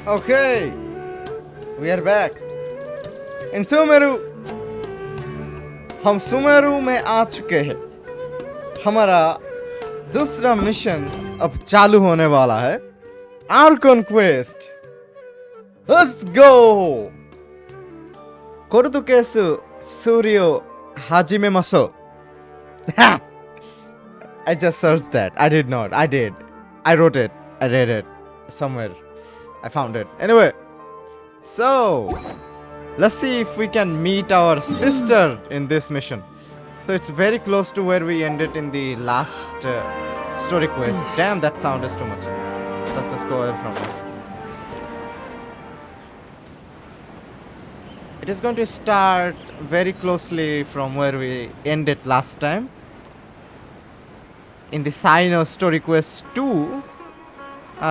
Okay, we are back. In Sumeru हम सुमेरु में आ चुके हैं. हमारा दूसरा मिशन अब चालू होने वाला है. Archon quest. Let's go. Korutukesu Suryo Hajime Maso. I just searched that. I did not. I did. I wrote it. I read it somewhere. I found it. Anyway, so let's see if we can meet our sister in this mission. So it's very close to where we ended in the last story quest. Damn, that sound is too much. Let's just go away from it. It is going to start very closely from where we ended last time. In the Sino story quest 2.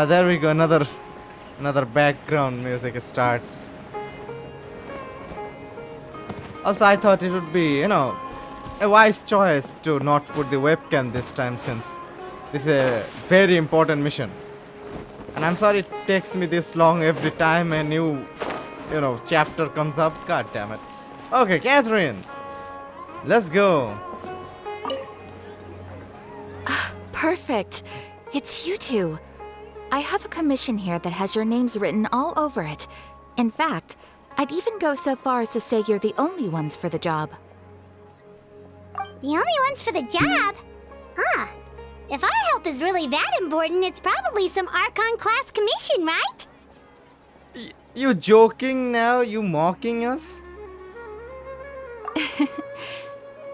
There we go, another background music starts. Also, I thought it would be, a wise choice to not put the webcam this time, since this is a very important mission. And I'm sorry it takes me this long every time a new, chapter comes up. God damn it. Okay, Catherine, let's go. Perfect. It's you two. I have a commission here that has your names written all over it. In fact, I'd even go so far as to say you're the only ones for the job. The only ones for the job? Huh. If our help is really that important, it's probably some Archon class commission, right? You joking now? You mocking us?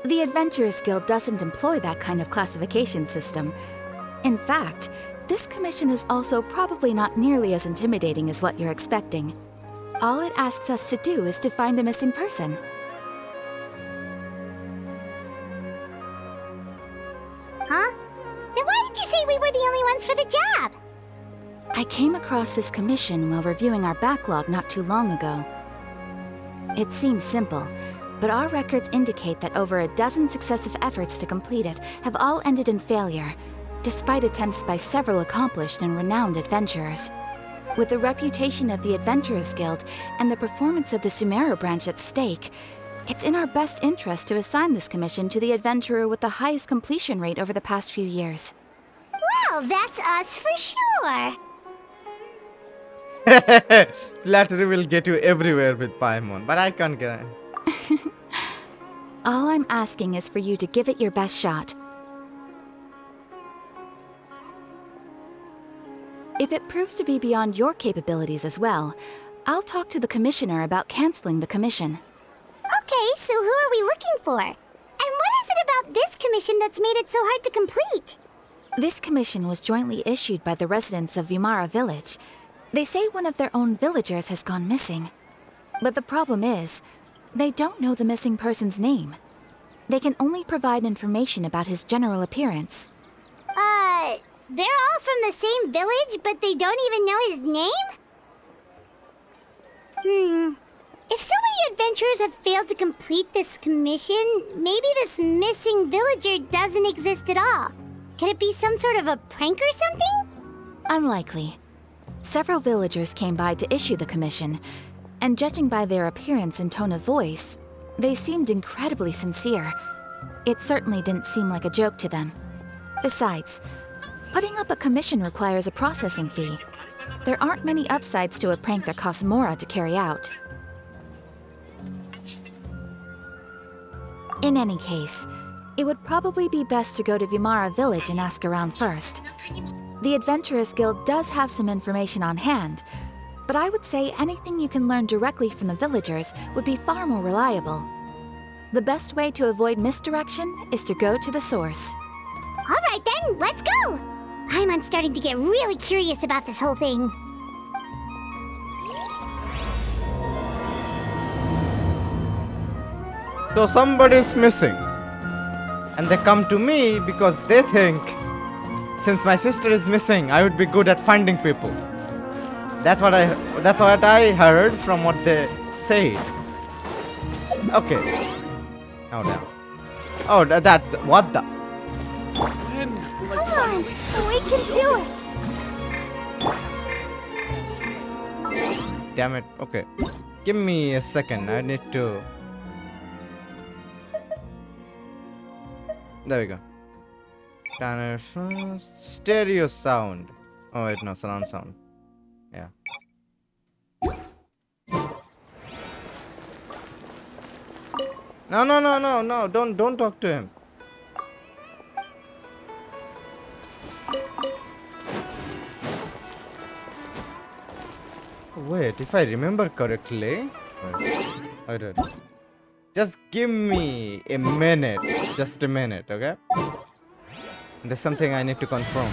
The Adventurers Guild doesn't employ that kind of classification system. In fact, this commission is also probably not nearly as intimidating as what you're expecting. All it asks us to do is to find a missing person. Huh? Then why did you say we were the only ones for the job? I came across this commission while reviewing our backlog not too long ago. It seems simple, but our records indicate that over a dozen successive efforts to complete it have all ended in failure, despite attempts by several accomplished and renowned adventurers. With the reputation of the Adventurers Guild and the performance of the Sumeru branch at stake, it's in our best interest to assign this commission to the adventurer with the highest completion rate over the past few years. Well, that's us for sure. Flattery will get you everywhere with Paimon, but I can't get it. All I'm asking is for you to give it your best shot. If it proves to be beyond your capabilities as well, I'll talk to the commissioner about canceling the commission. Okay, so who are we looking for? And what is it about this commission that's made it so hard to complete? This commission was jointly issued by the residents of Vimara village. They say one of their own villagers has gone missing. But the problem is, they don't know the missing person's name. They can only provide information about his general appearance. They're all from the same village, but they don't even know his name? If so many adventurers have failed to complete this commission, maybe this missing villager doesn't exist at all. Could it be some sort of a prank or something? Unlikely. Several villagers came by to issue the commission, and judging by their appearance and tone of voice, they seemed incredibly sincere. It certainly didn't seem like a joke to them. Besides, putting up a commission requires a processing fee. There aren't many upsides to a prank that costs Mora to carry out. In any case, it would probably be best to go to Vimara village and ask around first. The Adventurers Guild does have some information on hand, but I would say anything you can learn directly from the villagers would be far more reliable. The best way to avoid misdirection is to go to the source. All right then, let's go! I'm starting to get really curious about this whole thing. So somebody's missing. And they come to me because they think, since my sister is missing, I would be good at finding people. That's what I heard from what they said. Okay. Oh no. Oh, that what the? Come on, we can do it. damn it. Okay. Give me a second. I need to... There we go. Stereo sound. Oh wait, no, surround sound. Yeah. No. Don't talk to him. Wait, if I remember correctly. Wait. Just give me a minute. Just a minute, okay? There's something I need to confirm.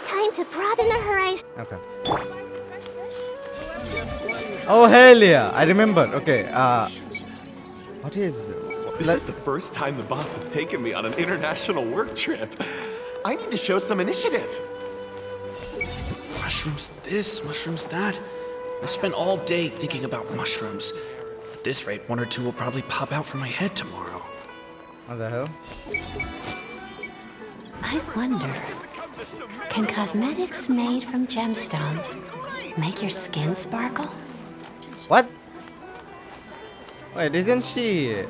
Time to broaden the horizon. Okay. Oh hell yeah! I remember. Okay. What is? This is the first time the boss has taken me on an international work trip. I need to show some initiative. Mushrooms this, mushrooms that. I spent all day thinking about mushrooms. At this rate, one or two will probably pop out from my head tomorrow. What the hell? I wonder, can cosmetics made from gemstones make your skin sparkle? What? Wait, isn't she?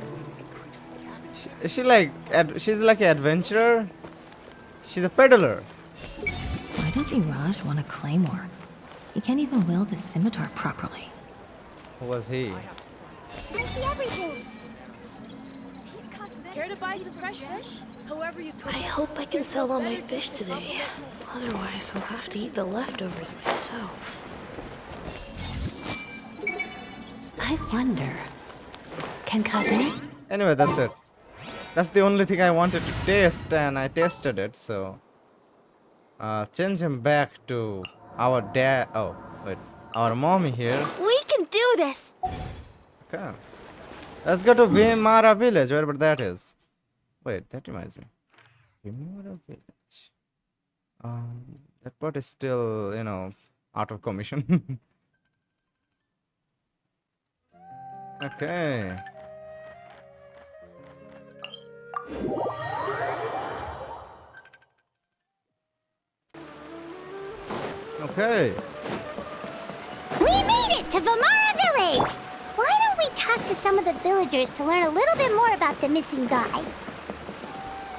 Is she like? She's like an adventurer. She's a peddler. Why does Iraj want a claymore? He can't even wield a scimitar properly. Who was he? I see everything. Care to buy some fresh fish? However you cook. I hope I can sell all my fish today. Otherwise, I'll have to eat the leftovers myself. I wonder, can cosmetic... Anyway, that's it. That's the only thing I wanted to taste, and I tasted it. So, change him back to our dad. Oh, wait, our mommy here. We can do this. Okay. Let's go to Vimara village, wherever that is. Wait, that reminds me. Vimara village. That part is still, you know, out of commission. Okay. Okay. We made it to Vimara village. Why don't we talk to some of the villagers to learn a little bit more about the missing guy?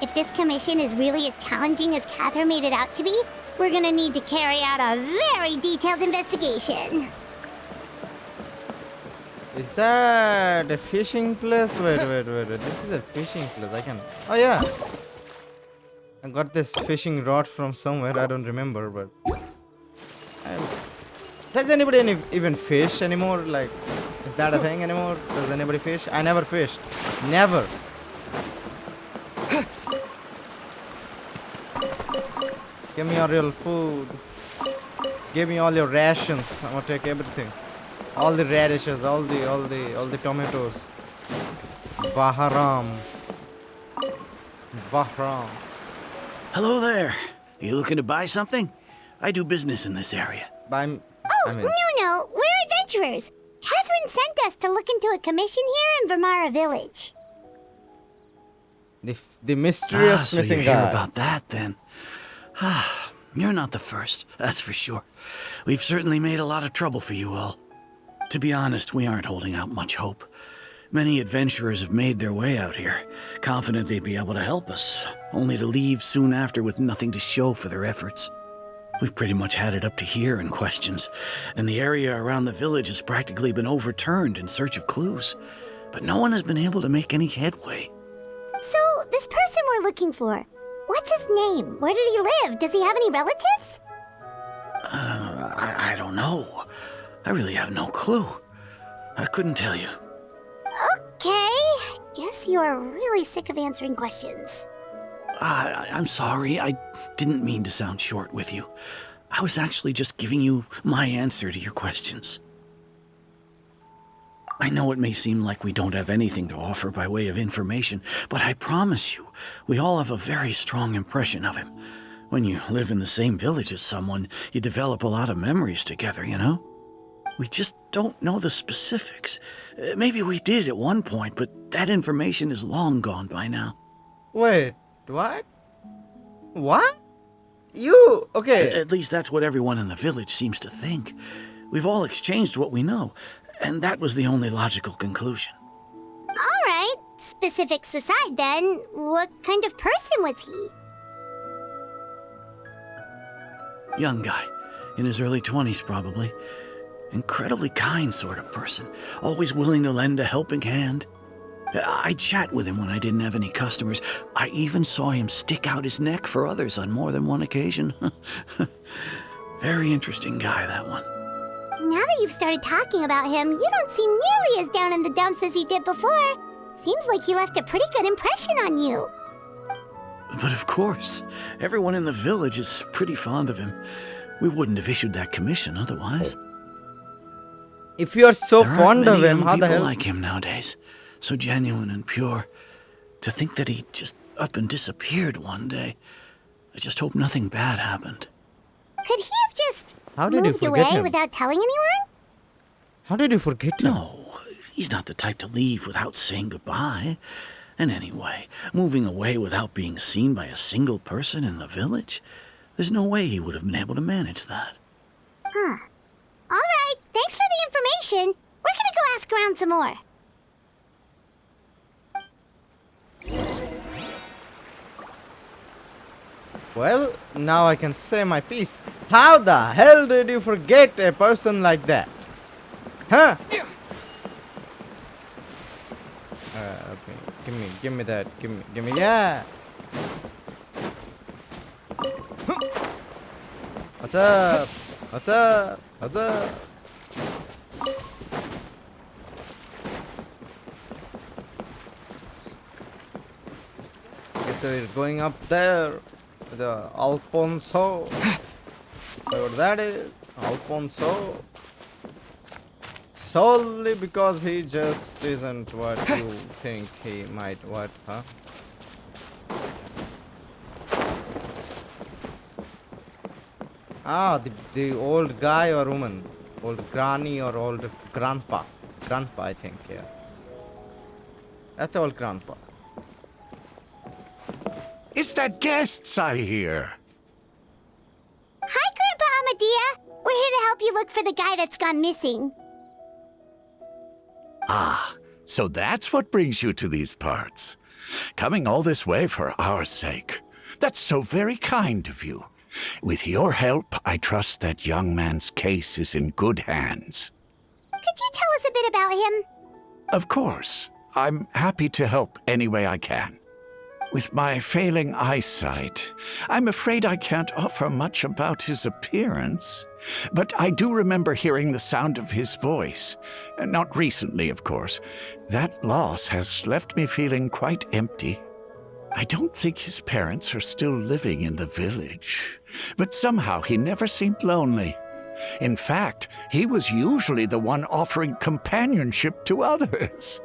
If this commission is really as challenging as Catherine made it out to be, we're gonna need to carry out a very detailed investigation. Is that a fishing place? Wait. This is a fishing place. I can... Oh, yeah. I got this fishing rod from somewhere. I don't remember, but... Does anybody even fish anymore? Like, is that a thing anymore? Does anybody fish? I never fished. Never. Give me all your food. Give me all your rations. I'm gonna take everything. All the radishes, all the tomatoes. Bahram. Hello there. You looking to buy something? I do business in this area. No, We're adventurers. Catherine sent us to look into a commission here in Vimara village. the mysterious so missing you hear guy. about that then? You're not the first, that's for sure. We've certainly made a lot of trouble for you all. To be honest, we aren't holding out much hope. Many adventurers have made their way out here, confident they'd be able to help us, only to leave soon after with nothing to show for their efforts. We've pretty much had it up to here in questions, and the area around the village has practically been overturned in search of clues. But no one has been able to make any headway. So, this person we're looking for, what's his name? Where did he live? Does he have any relatives? I don't know. I really have no clue. I couldn't tell you. Okay, guess you are really sick of answering questions. I'm sorry. I didn't mean to sound short with you. I was actually just giving you my answer to your questions. I know it may seem like we don't have anything to offer by way of information, but I promise you, we all have a very strong impression of him. When you live in the same village as someone, you develop a lot of memories together, you know? We just don't know the specifics. Maybe we did at one point, but that information is long gone by now. Wait, what? What? You okay? At least that's what everyone in the village seems to think. We've all exchanged what we know, and that was the only logical conclusion. All right. Specifics aside, then, what kind of person was he? Young guy, in his early 20s probably. Incredibly kind sort of person, always willing to lend a helping hand. I'd chat with him when I didn't have any customers. I even saw him stick out his neck for others on more than one occasion. Very interesting guy, that one. Now that you've started talking about him, you don't seem nearly as down in the dumps as you did before. Seems like he left a pretty good impression on you. But of course, everyone in the village is pretty fond of him. We wouldn't have issued that commission otherwise. If you are so There aren't fond of many him, young how the people hell? like him nowadays. So genuine and pure. To think that he just up and disappeared one day. I just hope nothing bad happened. Could he have just How did you moved forget away him? without telling anyone? How did you forget him? No, he's not the type to leave without saying goodbye. And anyway, moving away without being seen by a single person in the village? There's no way he would have been able to manage that. Huh. All right, thanks for the information. We're gonna go ask around some more. Well, now I can say my piece. How the hell did you forget a person like that? Huh? Okay. Give me that. Give me, yeah. What's up? What's up? What's up? Okay, so we're going up there. The Alfonso. Whatever that is. Alfonso. Solely because he just isn't what you think he might. What, huh? Ah, the old guy or woman. Old granny or old grandpa. Grandpa, I think, yeah. That's old grandpa. It's that guests I hear. Hi, Grandpa Amadea. We're here to help you look for the guy that's gone missing. Ah, so that's what brings you to these parts. Coming all this way for our sake. That's so very kind of you. With your help, I trust that young man's case is in good hands. Could you tell us a bit about him? Of course. I'm happy to help any way I can. With my failing eyesight, I'm afraid I can't offer much about his appearance. But I do remember hearing the sound of his voice. Not recently, of course. That loss has left me feeling quite empty. I don't think his parents are still living in the village. But somehow he never seemed lonely. In fact, he was usually the one offering companionship to others.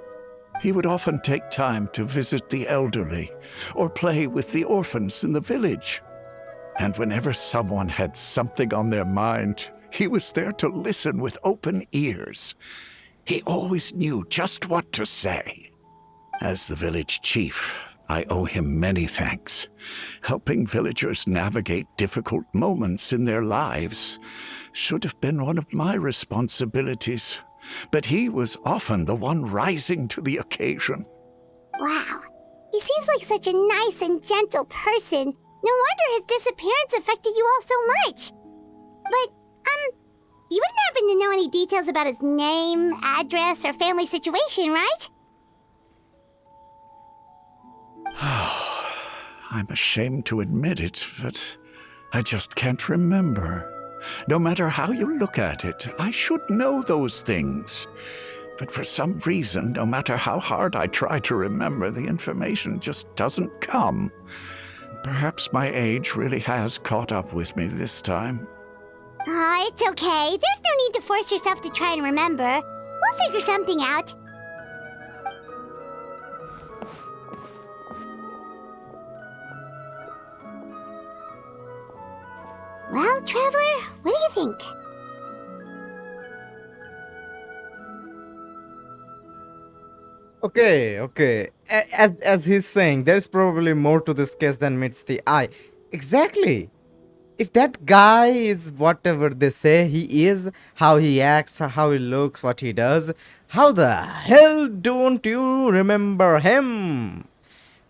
He would often take time to visit the elderly or play with the orphans in the village. And whenever someone had something on their mind, he was there to listen with open ears. He always knew just what to say. As the village chief, I owe him many thanks. Helping villagers navigate difficult moments in their lives should have been one of my responsibilities. But he was often the one rising to the occasion. Wow. He seems like such a nice and gentle person. No wonder his disappearance affected you all so much. But, you wouldn't happen to know any details about his name, address, or family situation, right? I'm ashamed to admit it, but I just can't remember. No matter how you look at it, I should know those things. But for some reason, no matter how hard I try to remember, the information just doesn't come. Perhaps my age really has caught up with me this time. It's okay. There's no need to force yourself to try and remember. We'll figure something out. Well, Traveler, what do you think? Okay. As he's saying, there's probably more to this case than meets the eye. Exactly. if that guy is whatever they say he is, how he acts, how he looks, what he does, how the hell don't you remember him?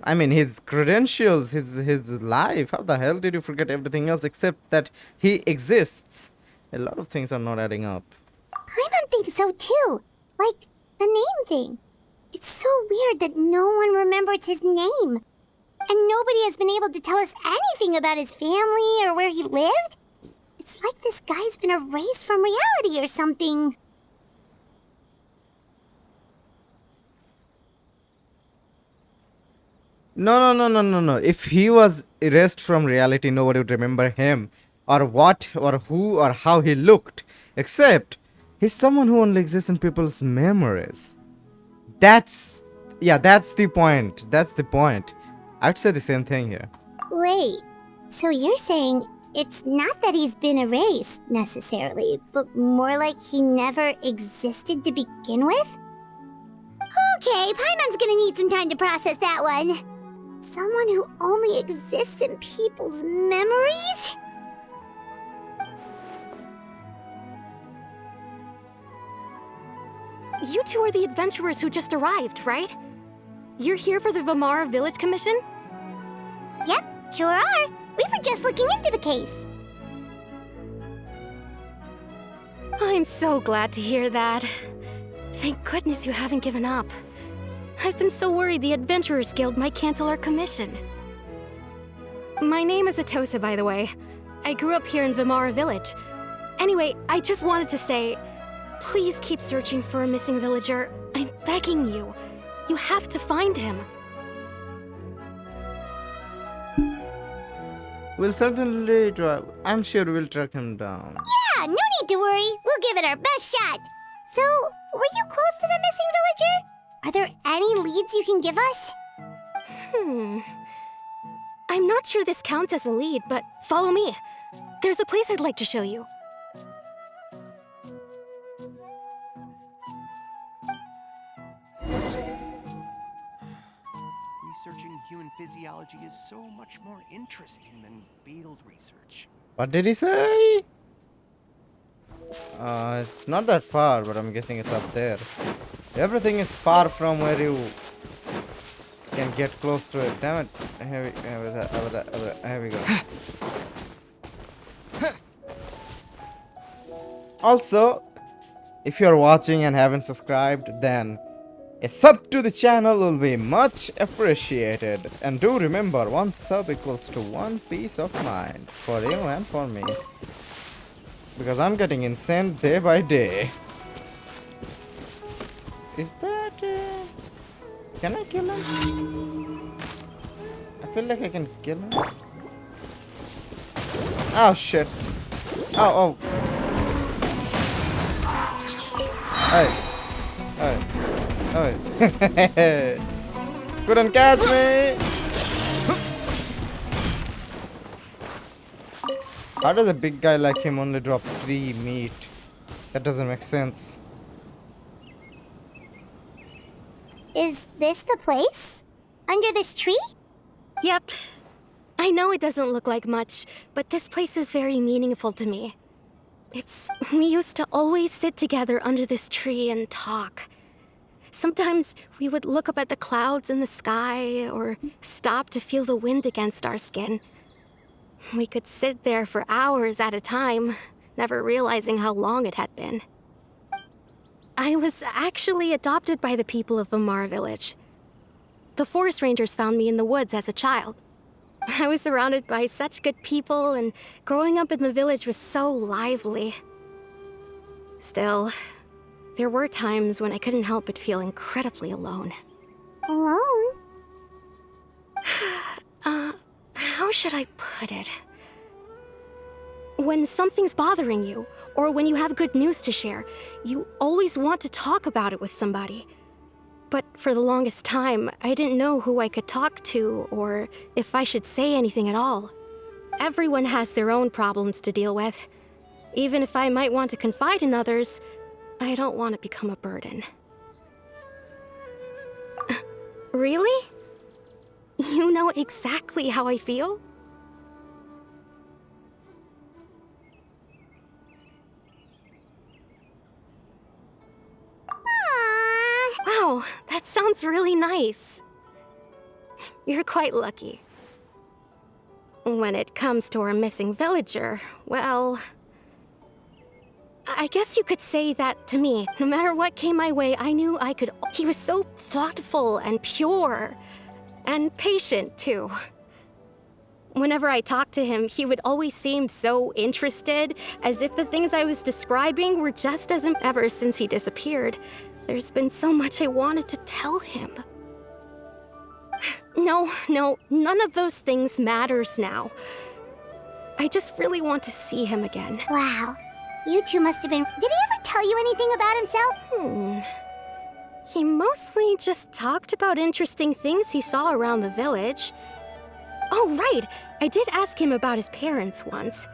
I mean, his credentials, his life. How the hell did you forget everything else except that he exists? A lot of things are not adding up. Paimon thinks so too. Like, the name thing. It's so weird that no one remembers his name. And nobody has been able to tell us anything about his family or where he lived. It's like this guy's been erased from reality or something. No. If he was erased from reality, nobody would remember him, or what, or who, or how he looked. Except, he's someone who only exists in people's memories. That's the point. That's the point. I'd say the same thing here. Wait, so you're saying it's not that he's been erased, necessarily, but more like he never existed to begin with? Okay, Paimon's gonna need some time to process that one. Someone who only exists in people's memories? You two are the adventurers who just arrived, right? You're here for the Vamara Village Commission? Yep, sure are. We were just looking into the case. I'm so glad to hear that. Thank goodness you haven't given up. I've been so worried the Adventurers Guild might cancel our commission. My name is Atosa, by the way. I grew up here in Vamara Village. Anyway, I just wanted to say, please keep searching for a missing villager. I'm begging you. You have to find him. We'll certainly try. I'm sure we'll track him down. Yeah, no need to worry. We'll give it our best shot. So, were you close to the missing villager? Are there any leads you can give us? I'm not sure this counts as a lead, but follow me. There's a place I'd like to show you. Researching human physiology is so much more interesting than field research. What did he say? It's not that far, but I'm guessing it's up there. Everything is far from where you can get close to it. Damn it. Here we go. Also, if you're watching and haven't subscribed, then a sub to the channel will be much appreciated. And do remember, one sub equals to one peace of mind for you and for me. Because I'm getting insane day by day. Is that... Can I kill him? I feel like I can kill him. Oh shit. Oh. Hey. Couldn't catch me. How does a big guy like him only drop 3 meat? That doesn't make sense. Is this the place? Under this tree? Yep. I know it doesn't look like much, but this place is very meaningful to me. We used to always sit together under this tree and talk. Sometimes we would look up at the clouds in the sky, or stop to feel the wind against our skin. We could sit there for hours at a time, never realizing how long it had been. I was actually adopted by the people of Vamara Village. The forest rangers found me in the woods as a child. I was surrounded by such good people, and growing up in the village was so lively. Still, there were times when I couldn't help but feel incredibly alone. Alone? How should I put it? When something's bothering you, or when you have good news to share, you always want to talk about it with somebody. But for the longest time, I didn't know who I could talk to, or if I should say anything at all. Everyone has their own problems to deal with. Even if I might want to confide in others, I don't want to become a burden. Really? You know exactly how I feel? Oh, that sounds really nice. You're quite lucky. When it comes to our missing villager, well, I guess you could say that to me. No matter what came my way, I knew I could. He was so thoughtful and pure, and patient too. Whenever I talked to him, he would always seem so interested, as if the things I was describing were just as ever since he disappeared. There's been so much I wanted to tell him. No, none of those things matters now. I just really want to see him again. Wow. You two must have been... Did he ever tell you anything about himself? He mostly just talked about interesting things he saw around the village. Oh, right! I did ask him about his parents once.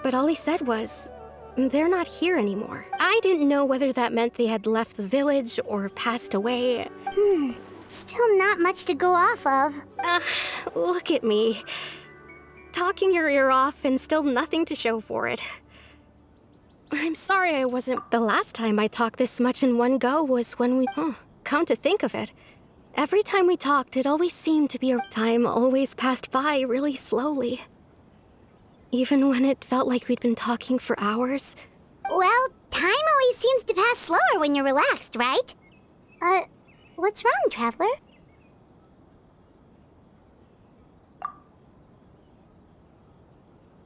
But all he said was, they're not here anymore. I didn't know whether that meant they had left the village or passed away. Still not much to go off of. Look at me. Talking your ear off and still nothing to show for it. I'm sorry I wasn't... The last time I talked this much in one go was when we... come to think of it. Every time we talked, it always seemed to be a... Time always passed by really slowly. Even when it felt like we'd been talking for hours. Well, time always seems to pass slower when you're relaxed, right? What's wrong, Traveler?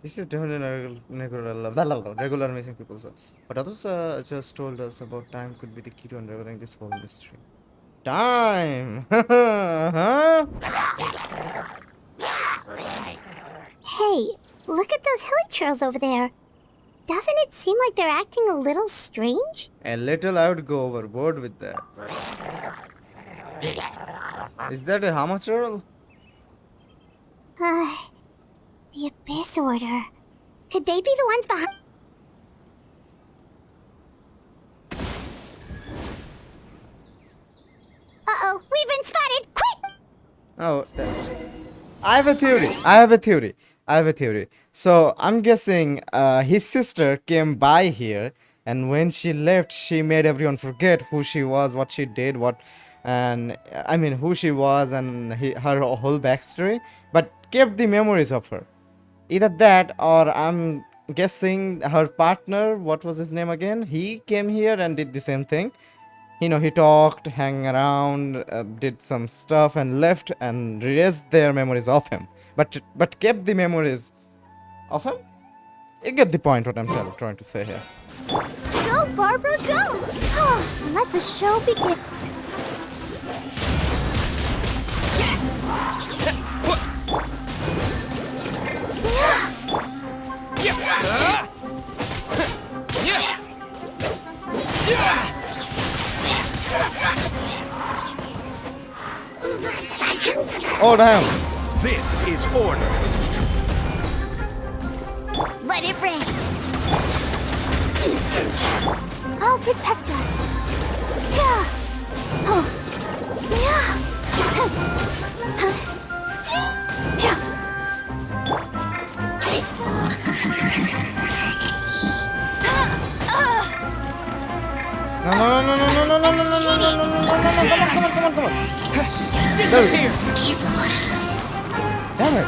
This is definitely regular missing people. So, but others just told us about time could be the key to uncovering this whole mystery. Time! Huh? Hey, look at those hilly churls over there. Doesn't it seem like they're acting a little strange? A little, I would go overboard with that. Is that a Hama turtle? The Abyss Order. Could they be the ones behind? Uh-oh, we've been spotted! Quick! Oh, I have a theory. So, I'm guessing his sister came by here, and when she left, she made everyone forget who she was, what she did, who she was, and her whole backstory, but kept the memories of her. Either that, or I'm guessing her partner, what was his name again? He came here and did the same thing. You know, he talked, hang around, did some stuff and left and erased their memories of him. But kept the memories of him? You get the point what I'm trying to say here. Go, Barbara, go! Oh, let the show begin. Oh damn! This is order. Let it rain. I'll protect us. Yeah. Oh. Come on. Disappear. Damn it.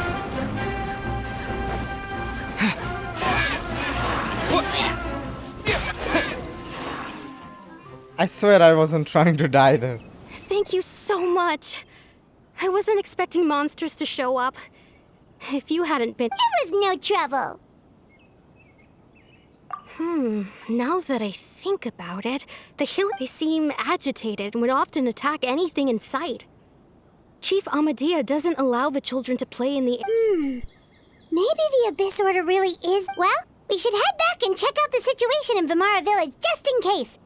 I swear I wasn't trying to die there. Thank you so much. I wasn't expecting monsters to show up. If you hadn't been... It was no trouble. Now that I think about it, the they seem agitated and would often attack anything in sight. Chief Amadea doesn't allow the children to play in the... Maybe the Abyss Order really is... Well, we should head back and check out the situation in Vimara Village, just in case.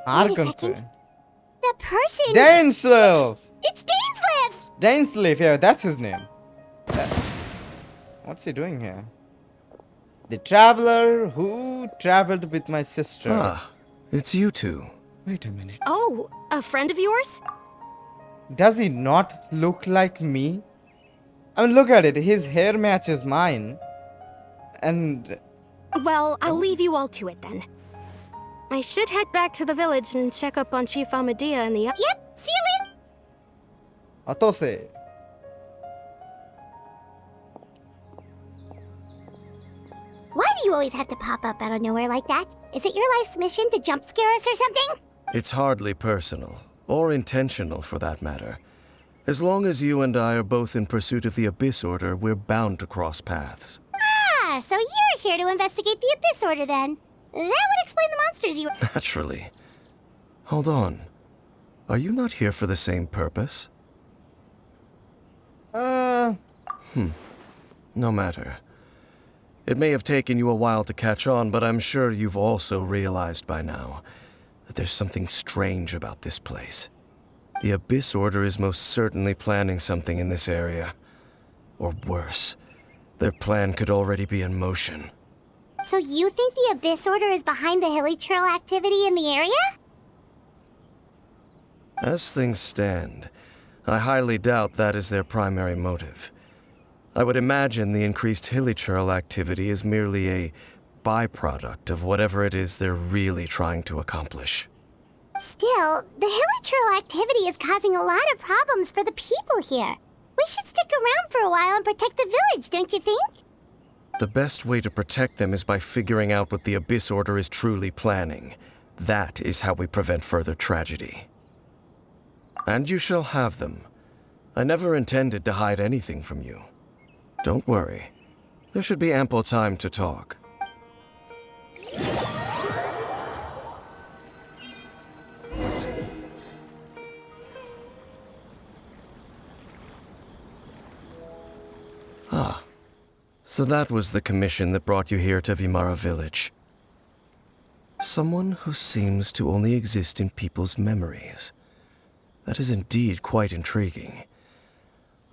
Archon. Wait a second. The person... Dainsleif! It's Dainsleif! Dainsleif, yeah, that's his name. What's he doing here? The traveler who traveled with my sister. Ah, it's you two. Wait a minute. Oh, a friend of yours? Does he not look like me? I mean, look at it. His hair matches mine. And Well, I'll leave you all to it then. I should head back to the village and check up on Chief Amadea in the... Yep, see you later! Atose. Why do you always have to pop up out of nowhere like that? Is it your life's mission to jump scare us or something? It's hardly personal, or intentional for that matter. As long as you and I are both in pursuit of the Abyss Order, we're bound to cross paths. Ah, so you're here to investigate the Abyss Order then. That would explain the monsters you... Naturally. Hold on. Are you not here for the same purpose? No matter. It may have taken you a while to catch on, but I'm sure you've also realized by now that there's something strange about this place. The Abyss Order is most certainly planning something in this area. Or worse, their plan could already be in motion. So you think the Abyss Order is behind the hilly trail activity in the area? As things stand, I highly doubt that is their primary motive. I would imagine the increased hilly trail activity is merely a byproduct of whatever it is they're really trying to accomplish. Still, the hilly trail activity is causing a lot of problems for the people here. We should stick around for a while and protect the village, don't you think? The best way to protect them is by figuring out what the Abyss Order is truly planning. That is how we prevent further tragedy. And you shall have them. I never intended to hide anything from you. Don't worry. There should be ample time to talk. Ah. So that was the commission that brought you here to Vimara Village. Someone who seems to only exist in people's memories. That is indeed quite intriguing.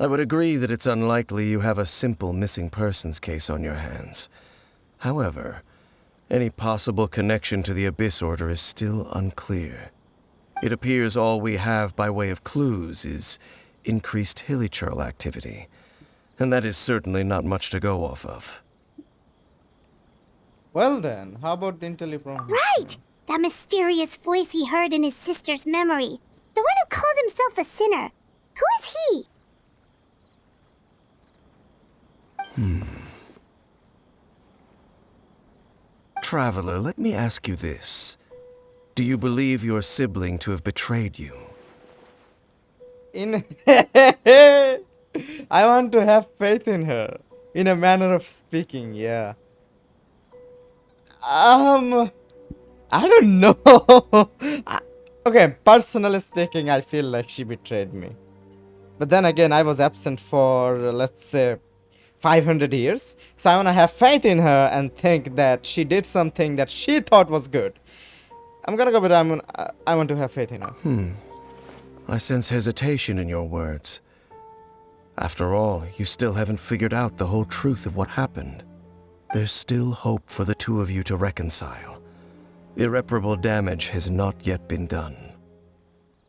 I would agree that it's unlikely you have a simple missing persons case on your hands. However, any possible connection to the Abyss Order is still unclear. It appears all we have by way of clues is increased hilly trail activity, and that is certainly not much to go off of. Well then, how about the IntelliProm? Right! That mysterious voice he heard in his sister's memory. The one who called himself a sinner. Who is he? Traveler, let me ask you this. Do you believe your sibling to have betrayed you? I want to have faith in her. In a manner of speaking, yeah. I don't know. Okay, personally speaking, I feel like she betrayed me. But then again, I was absent for, let's say, 500 years. So I want to have faith in her and think that she did something that she thought was good. I'm gonna go with I want to have faith in her. I sense hesitation in your words. After all, you still haven't figured out the whole truth of what happened. There's still hope for the two of you to reconcile. Irreparable damage has not yet been done.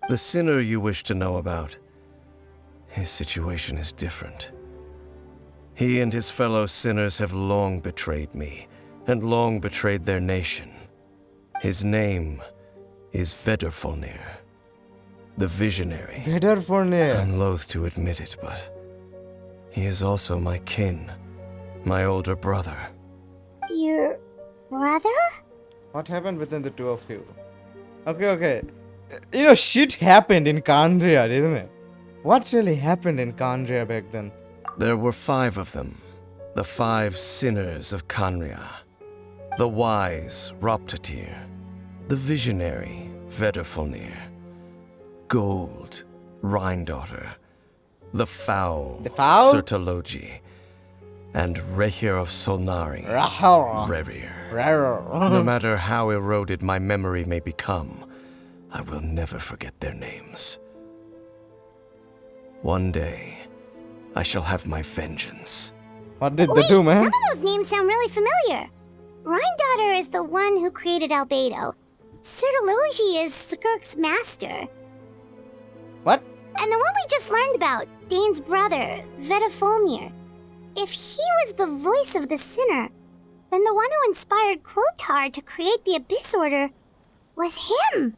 The sinner you wish to know about, his situation is different. He and his fellow sinners have long betrayed me, and long betrayed their nation. His name is Vedrfolnir, the Visionary. Vedrfolnir. I'm loath to admit it, but he is also my kin, my older brother. Your brother? What happened within the two of you? Okay. You know, shit happened in Kandria, didn't it? What really happened in Kandria back then? There were 5 of them, the 5 sinners of Kandria. The wise Roptatir, the visionary Vedrfolnir, Gold Rhindaughter, the foul Sertologi, and Rehir of Solnari, Rerir. No matter how eroded my memory may become, I will never forget their names. One day, I shall have my vengeance. What did they do, man? Some of those names sound really familiar. Rhindaughter is the one who created Albedo. Sertologi is Skirk's master. What? And the one we just learned about, Dane's brother, Vedrfolnir. If he was the voice of the sinner, then the one who inspired Clothar to create the Abyss Order was him.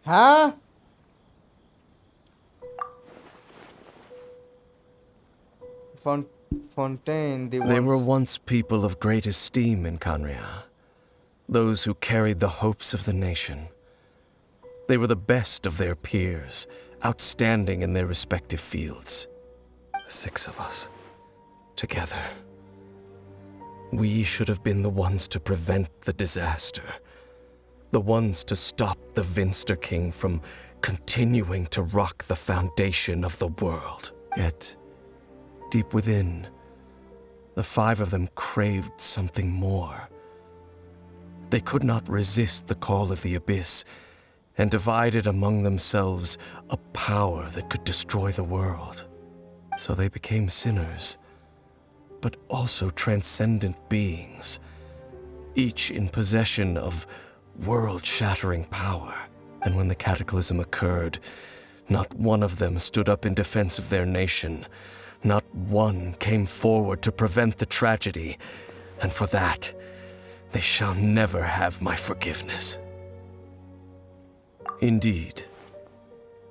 Huh? Fontaine, They were once people of great esteem in Canria. Those who carried the hopes of the nation. They were the best of their peers, outstanding in their respective fields. 6 of us, together. We should have been the ones to prevent the disaster. The ones to stop the Vinster King from continuing to rock the foundation of the world. Yet, deep within, the 5 of them craved something more. They could not resist the call of the Abyss, and divided among themselves a power that could destroy the world. So they became sinners, but also transcendent beings, each in possession of world-shattering power. And when the cataclysm occurred, not one of them stood up in defense of their nation. Not one came forward to prevent the tragedy, and for that, they shall never have my forgiveness. Indeed,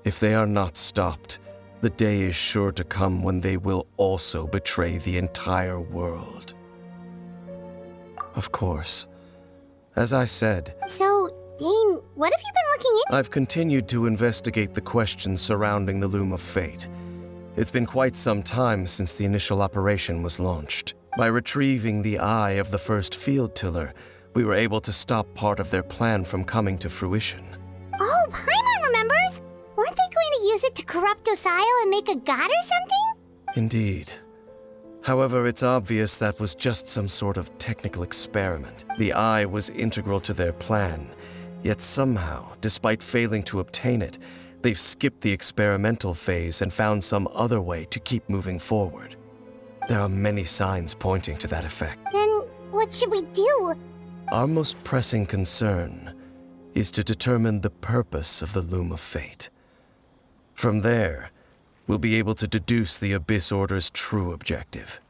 if they are not stopped, the day is sure to come when they will also betray the entire world. Of course, as I said... So, Dane, what have you been looking into? I've continued to investigate the questions surrounding the Loom of Fate. It's been quite some time since the initial operation was launched. By retrieving the eye of the first field tiller, we were able to stop part of their plan from coming to fruition. Oh, Paimon remembers! Weren't they going to use it to corrupt Osial and make a god or something? Indeed. However, it's obvious that was just some sort of technical experiment. The eye was integral to their plan, yet somehow, despite failing to obtain it, they've skipped the experimental phase and found some other way to keep moving forward. There are many signs pointing to that effect. Then what should we do? Our most pressing concern is to determine the purpose of the Loom of Fate. From there, we'll be able to deduce the Abyss Order's true objective.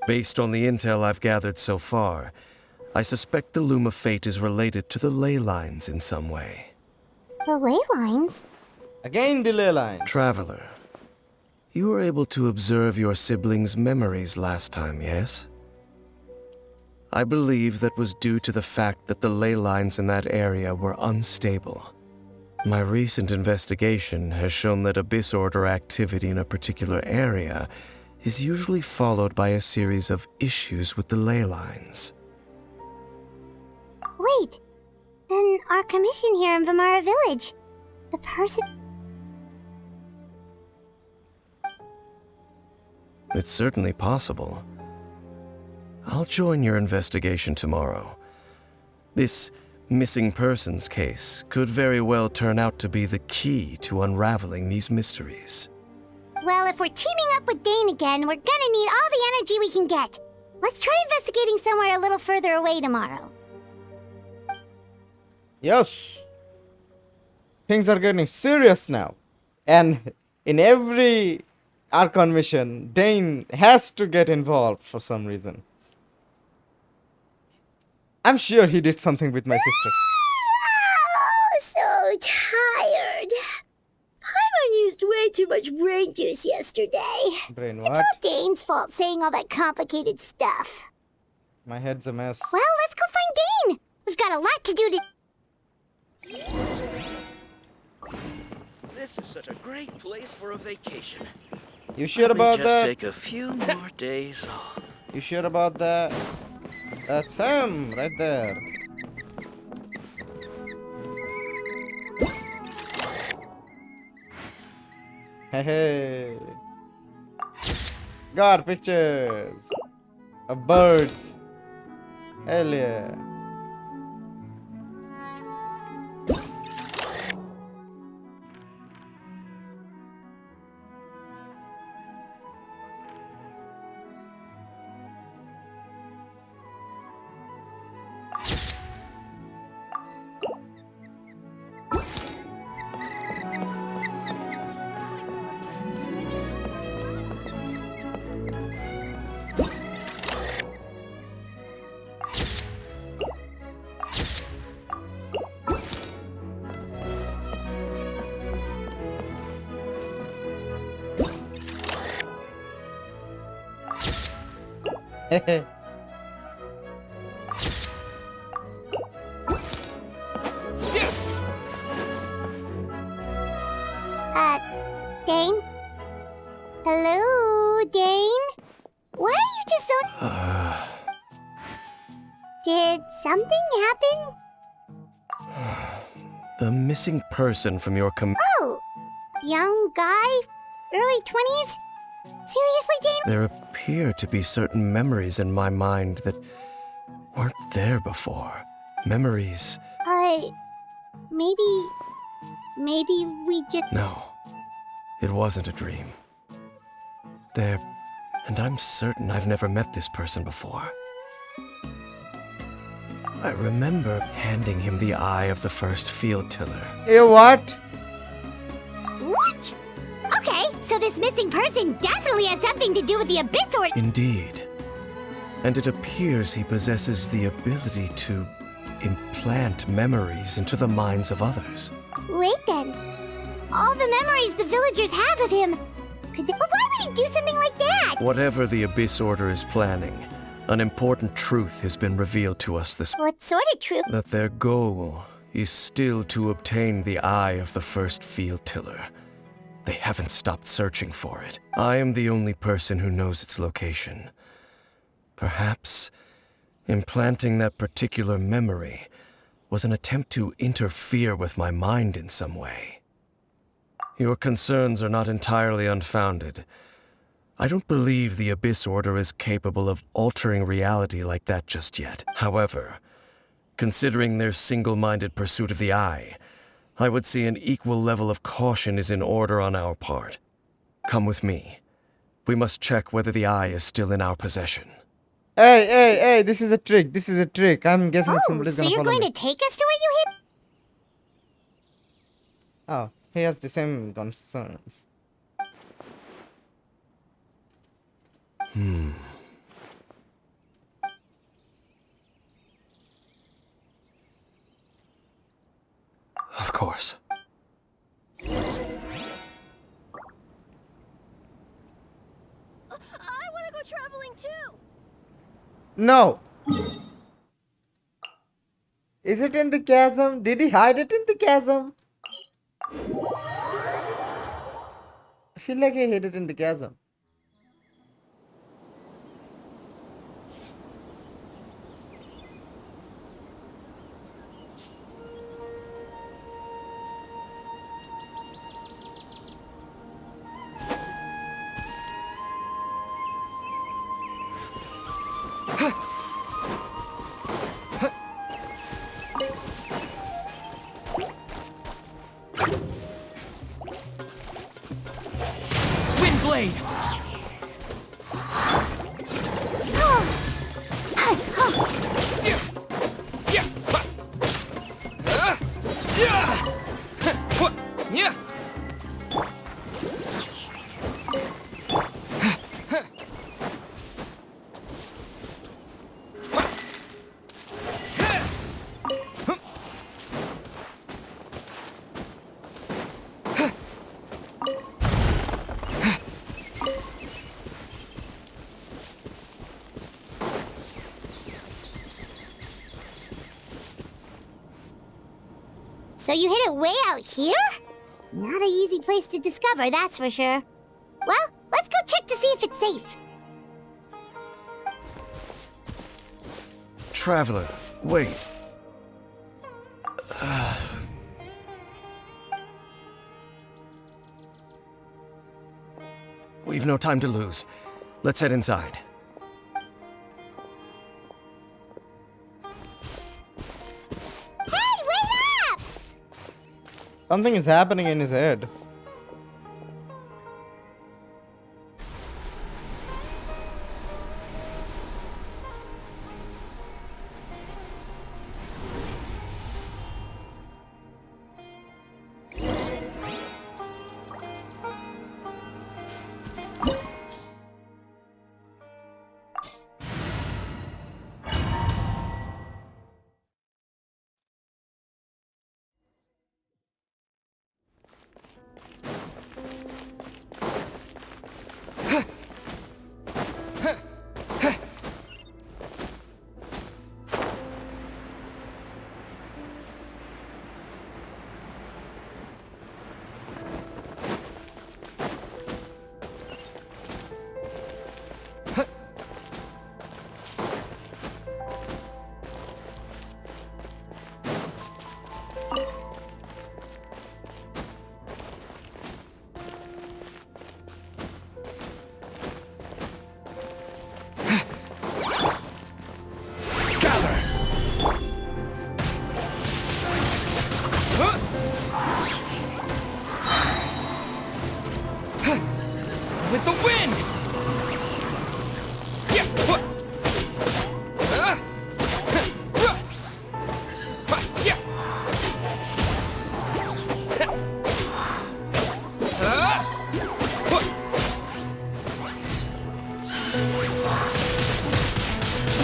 Based on the intel I've gathered so far, I suspect the Loom of Fate is related to the ley lines in some way. The ley lines? Again the ley lines. Traveler, you were able to observe your siblings' memories last time, yes? I believe that was due to the fact that the ley lines in that area were unstable. My recent investigation has shown that Abyss Order activity in a particular area is usually followed by a series of issues with the ley lines. Wait, then our commission here in Vimara Village, the person... It's certainly possible. I'll join your investigation tomorrow. This missing persons case could very well turn out to be the key to unraveling these mysteries. Well, if we're teaming up with Dane again, we're gonna need all the energy we can get. Let's try investigating somewhere a little further away tomorrow. Yes. Things are getting serious now. And in every Archon mission, Dane has to get involved for some reason. I'm sure he did something with my sister. Oh, so tired. Paimon used way too much brain juice yesterday. Brain It's what? all Dane's fault saying all that complicated stuff. My head's a mess. Well, let's go find Dane. We've got a lot to do to... This is such a great place for a vacation. You sure about just that? Take a few more days off. You sure about that? That's him, right there. Hey, hey. Got pictures of birds. Hell yeah. Dane? Hello, Dane? Why are you just so... Did something happen? The missing person from your Oh! Young guy? Early 20s? Seriously, Dane? There appear to be certain memories in my mind that weren't there before. Memories... Maybe we just... No, it wasn't a dream. And I'm certain I've never met this person before. I remember handing him the eye of the first field tiller. What? What? Okay, so this missing person definitely has something to do with the Abyss Order. Indeed. And it appears he possesses the ability to implant memories into the minds of others. Wait then. All the memories the villagers have of him. But why would he do something like that? Whatever the Abyss Order is planning, an important truth has been revealed to us this... What sort of truth? That their goal is still to obtain the eye of the first field tiller. They haven't stopped searching for it. I am the only person who knows its location. Perhaps implanting that particular memory was an attempt to interfere with my mind in some way. Your concerns are not entirely unfounded. I don't believe the Abyss Order is capable of altering reality like that just yet. However, considering their single-minded pursuit of the eye, I would say an equal level of caution is in order on our part. Come with me. We must check whether the eye is still in our possession. Hey, this is a trick. This is a trick. I'm guessing somebody's so gonna you're follow going me. to take us to where you hid? Oh, he has the same concerns. Of course. I want to go traveling too. No. Is it in the chasm? Did he hide it in the chasm? I feel like he hid it in the chasm. Windblade! So you hid it way out here? Not an easy place to discover, that's for sure. Well, let's go check to see if it's safe. Traveler, wait. We've no time to lose. Let's head inside. Hey, wait up! Something is happening in his head.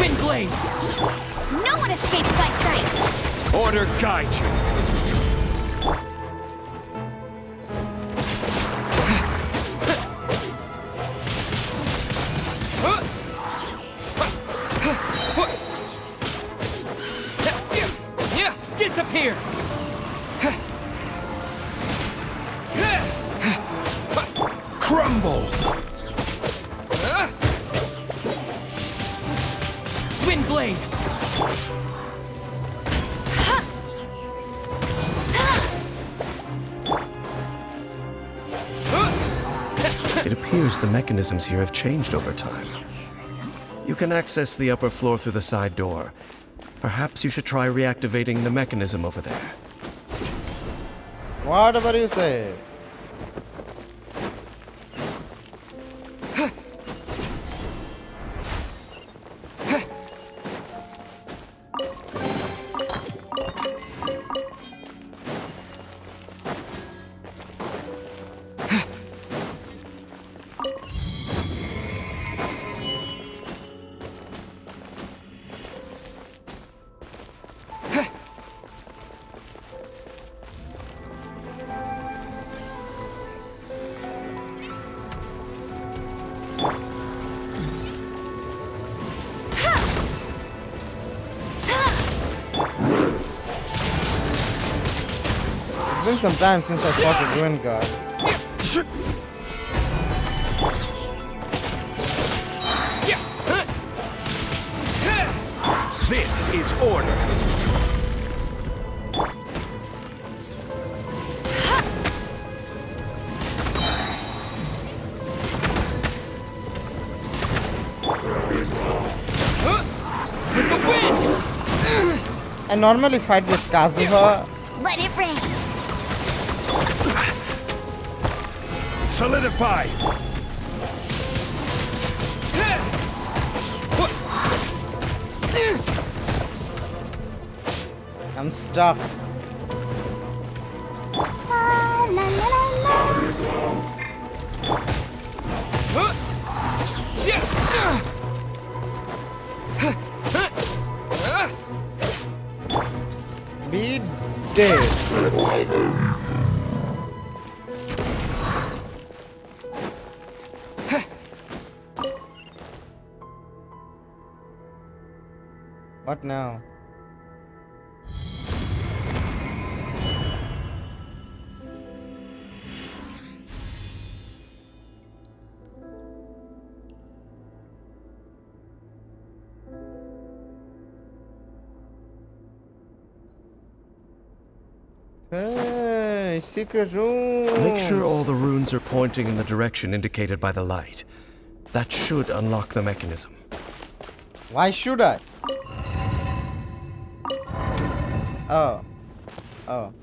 Wind blade! No one escapes my sights! Order guide you. Disappear! Crumble! Wind blade! It appears the mechanisms here have changed over time. You can access the upper floor through the side door. Perhaps you should try reactivating the mechanism over there. Whatever you say. It's been some time since I fought a ruined god. This is order. With the wind! I normally fight with Kazuha. Let it rain! Solidify! I'm stuck. La, la, la, Be dead. What now? Hey, secret room. Make sure all the runes are pointing in the direction indicated by the light. That should unlock the mechanism. Why should I? Oh. Oh.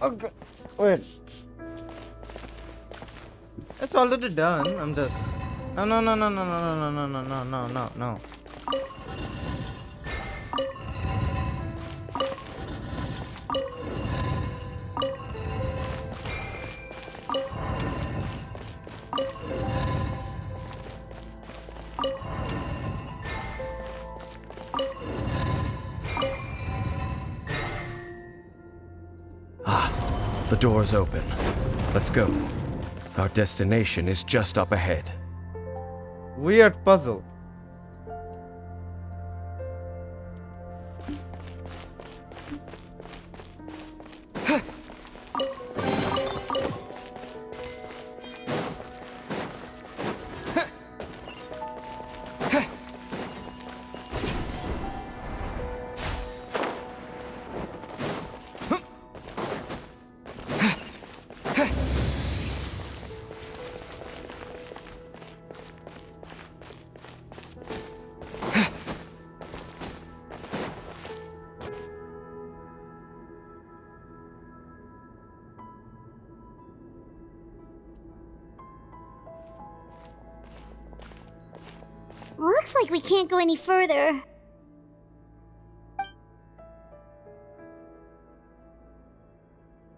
Okay. Wait. It's already done. I'm just. No, no, no, no, no, no, no, no, no, no, no, no. The door's open. Let's go. Our destination is just up ahead. Weird puzzle. Looks like we can't go any further.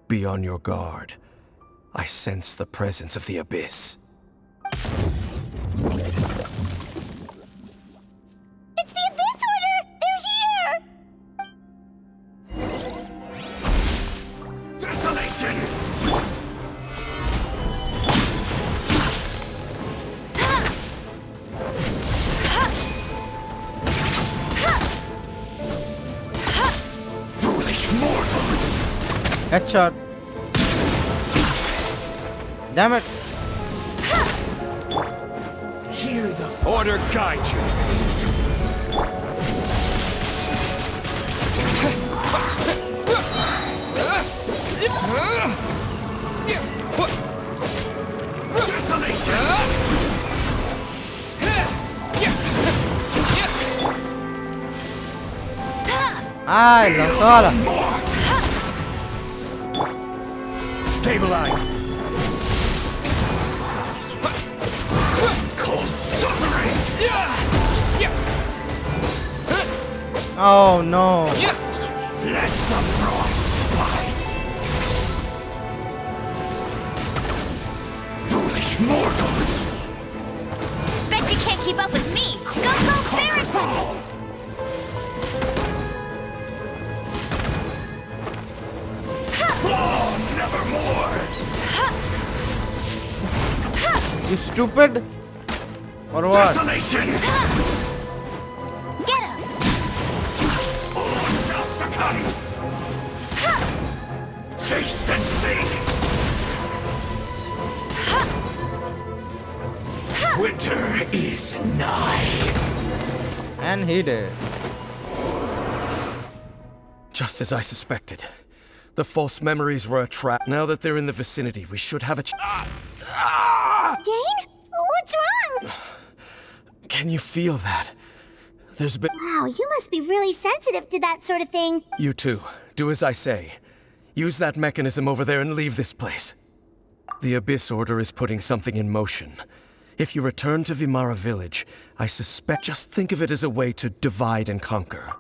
Be on your guard. I sense the presence of the Abyss. It's the Abyss Order! They're here! Desolation! Foolish mortals! Headshot. Damn it. Hear the Order guide you. Ay, lo toda. Stabilize. Cold suffering. Oh no. Let the frost bite. Foolish mortals. Bet you can't keep up with me! Go, Ferret Bunny! Oh, nevermore. You stupid? Or what? Desolation. Get him! All shall succumb. Taste and see. Winter is nigh. And he did. Just as I suspected. The false memories were a trap. Now that they're in the vicinity, we should have a Dane? What's wrong? Can you feel that? There's been... Wow, you must be really sensitive to that sort of thing. You too. Do as I say. Use that mechanism over there and leave this place. The Abyss Order is putting something in motion. If you return to Vimara Village, I suspect... Just think of it as a way to divide and conquer.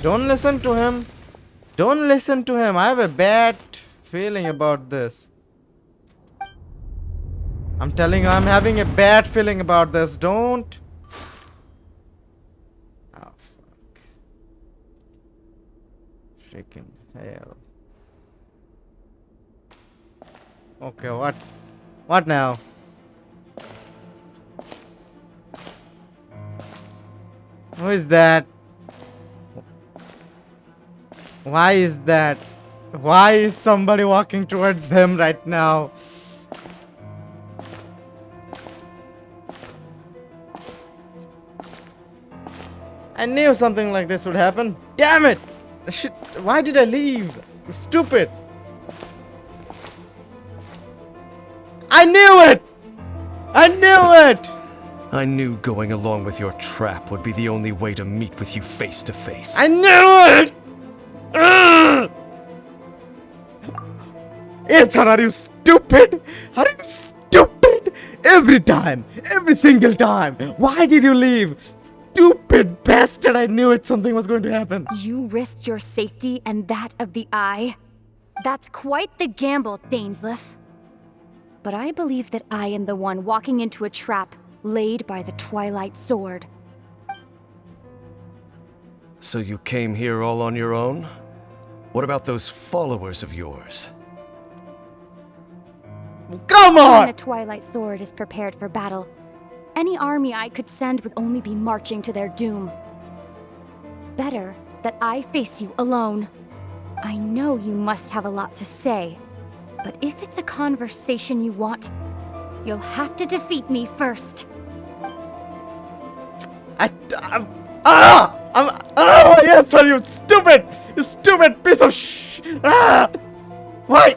Don't listen to him. Don't listen to him. I have a bad feeling about this. I'm telling you, I'm having a bad feeling about this. Don't. Oh, fuck. Freaking hell. Okay, what? What now? Who is that? Why is that? Why is somebody walking towards them right now? I knew something like this would happen. Damn it! Shit, why did I leave? Stupid. I knew it! I knew it! I knew going along with your trap would be the only way to meet with you face to face. I knew it! Ethan, are you stupid? Are you stupid? Every time. Every single time. Why did you leave? Stupid bastard. I knew it. Something was going to happen. You risked your safety and that of the Eye. That's quite the gamble, Dainsleif. But I believe that I am the one walking into a trap laid by the Twilight Sword. So you came here all on your own? What about those followers of yours? Come on! When the Twilight Sword is prepared for battle, any army I could send would only be marching to their doom. Better that I face you alone. I know you must have a lot to say, but if it's a conversation you want, you'll have to defeat me first. Yes, sir, you stupid! You stupid piece of Why?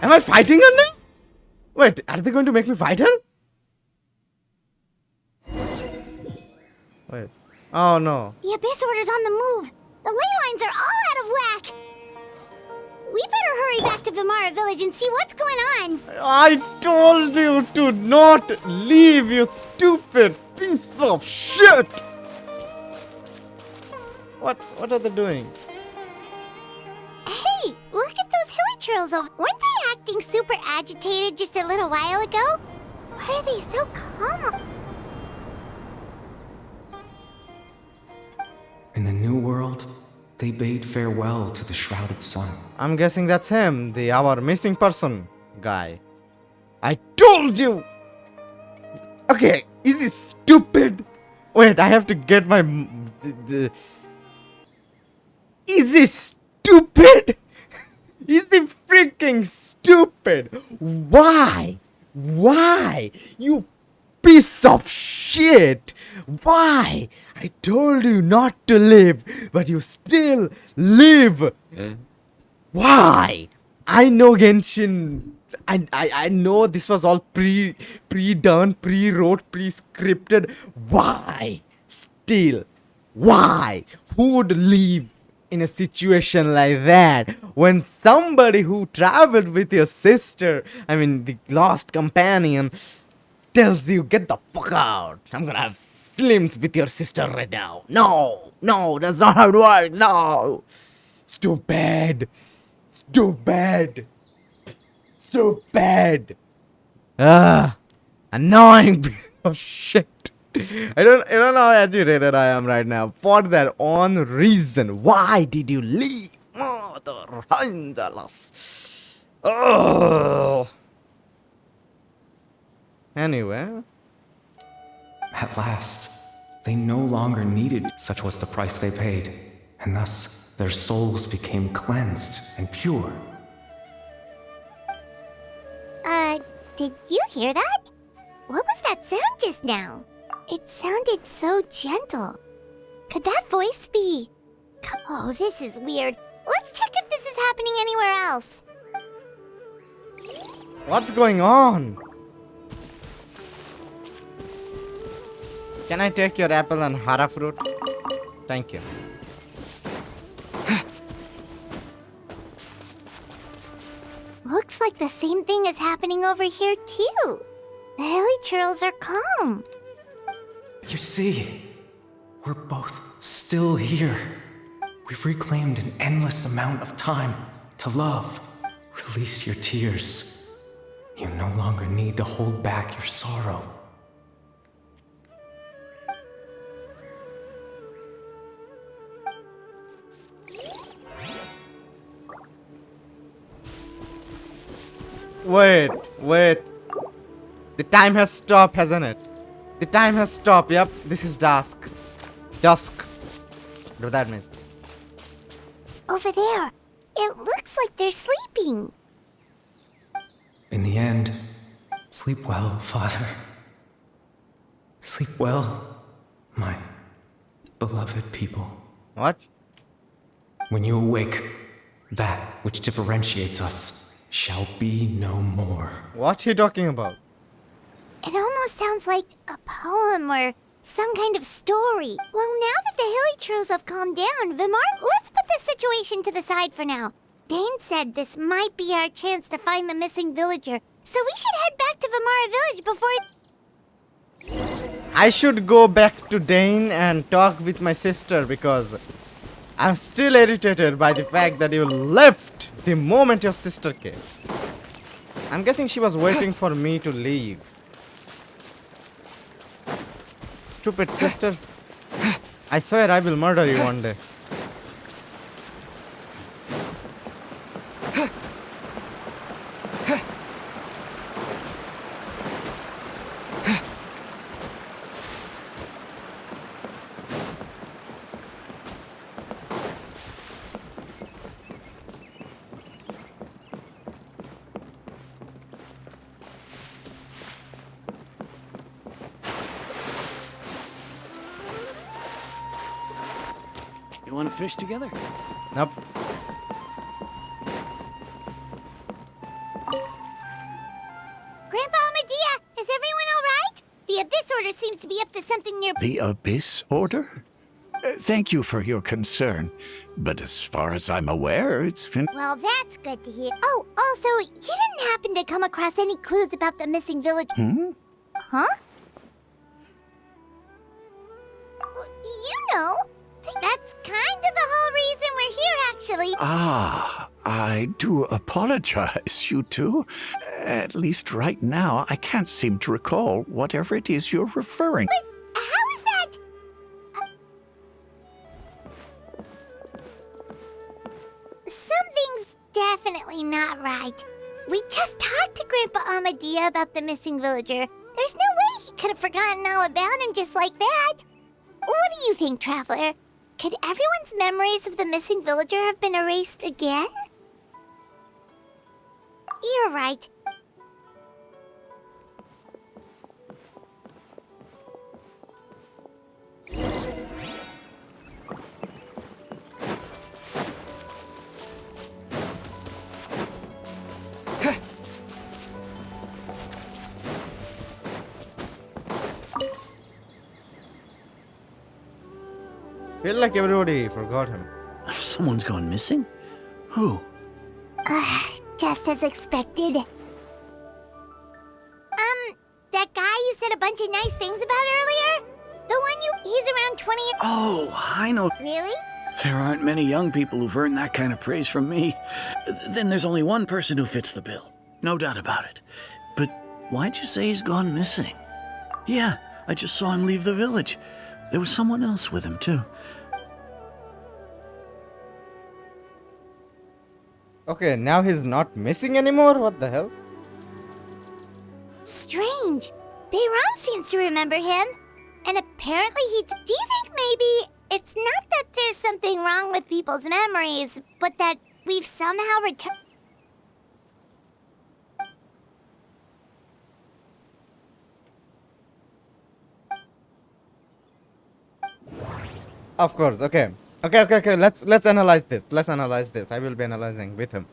Am I fighting her now? Wait, are they going to make me fight her? Wait. Oh no. The Abyss Order's on the move. The ley lines are all out of whack. We better hurry back to Vimara Village and see what's going on. I told you to not leave, you stupid piece of shit! What are they doing? Hey, look at those hilly churls over. Weren't they acting super agitated just a little while ago? Why are they so calm? In the new world, they bade farewell to the shrouded sun. I'm guessing that's him, our missing person guy. I told you! Okay, is he stupid? Wait, I have to get my... Is he stupid? Is he freaking stupid? Why? Why? You piece of shit! Why? I told you not to live, but you still live. Why? I know Genshin. I know this was all pre-done, pre-wrote, pre-scripted. Why? Still. Why? Who would leave in a situation like that when somebody who traveled with your sister, I mean the lost companion, tells you, get the fuck out. I'm gonna have slims with your sister right now. No, that's not how it works. No. Stupid. Annoying piece of shit. I don't know how agitated I am right now for that one reason. Why did you leave? Mother Hindalas. Oh. Anyway. At last, they no longer needed, such was the price they paid, and thus their souls became cleansed and pure. Did you hear that? What was that sound just now? It sounded so gentle. Could that voice be... Oh, this is weird. Let's check if this is happening anywhere else. What's going on? Can I take your apple and hara fruit? Thank you. Looks like the same thing is happening over here too. The hilly churls are calm. You see, we're both still here. We've reclaimed an endless amount of time to love. Release your tears. You no longer need to hold back your sorrow. Wait. The time has stopped, hasn't it? The time has stopped. Yep, this is dusk. What that means? Over there. It looks like they're sleeping. In the end, sleep well, Father. Sleep well, my beloved people. What? When you awake, that which differentiates us shall be no more. What are you talking about? It almost sounds like a poem or some kind of story. Well, now that the hilly churls have calmed down, let's put this situation to the side for now. Dane said this might be our chance to find the missing villager, so we should head back to Vimara Village before... I should go back to Dane and talk with my sister because I'm still irritated by the fact that you left the moment your sister came. I'm guessing she was waiting for me to leave. Stupid sister. I swear I will murder you one day. You want to fish together? Nope. Grandpa Medea, is everyone alright? The Abyss Order seems to be up to something near... The Abyss Order? Thank you for your concern. But as far as I'm aware, it's been... Well, that's good to hear. Oh, also, you didn't happen to come across any clues about the missing village? Huh? You know, that's kind of the whole reason we're here, actually. Ah, I do apologize, you two. At least right now, I can't seem to recall whatever it is you're referring. But how is that? Something's definitely not right. We just talked to Grandpa Amadea about the missing villager. There's no way he could have forgotten all about him just like that. What do you think, Traveler? Could everyone's memories of the missing villager have been erased again? You're right. Feel like everybody forgot him. Someone's gone missing? Who? Just as expected. That guy you said a bunch of nice things about earlier? The one he's around 20 years... Oh, I know. Really? There aren't many young people who've earned that kind of praise from me. Then there's only one person who fits the bill. No doubt about it. But why'd you say he's gone missing? Yeah, I just saw him leave the village. There was someone else with him, too. Okay, now he's not missing anymore? What the hell? Strange. Bayram seems to remember him. And apparently do you think maybe it's not that there's something wrong with people's memories, but that we've somehow returned... Of course, okay. Okay. Let's analyze this. Let's analyze this. I will be analyzing with him.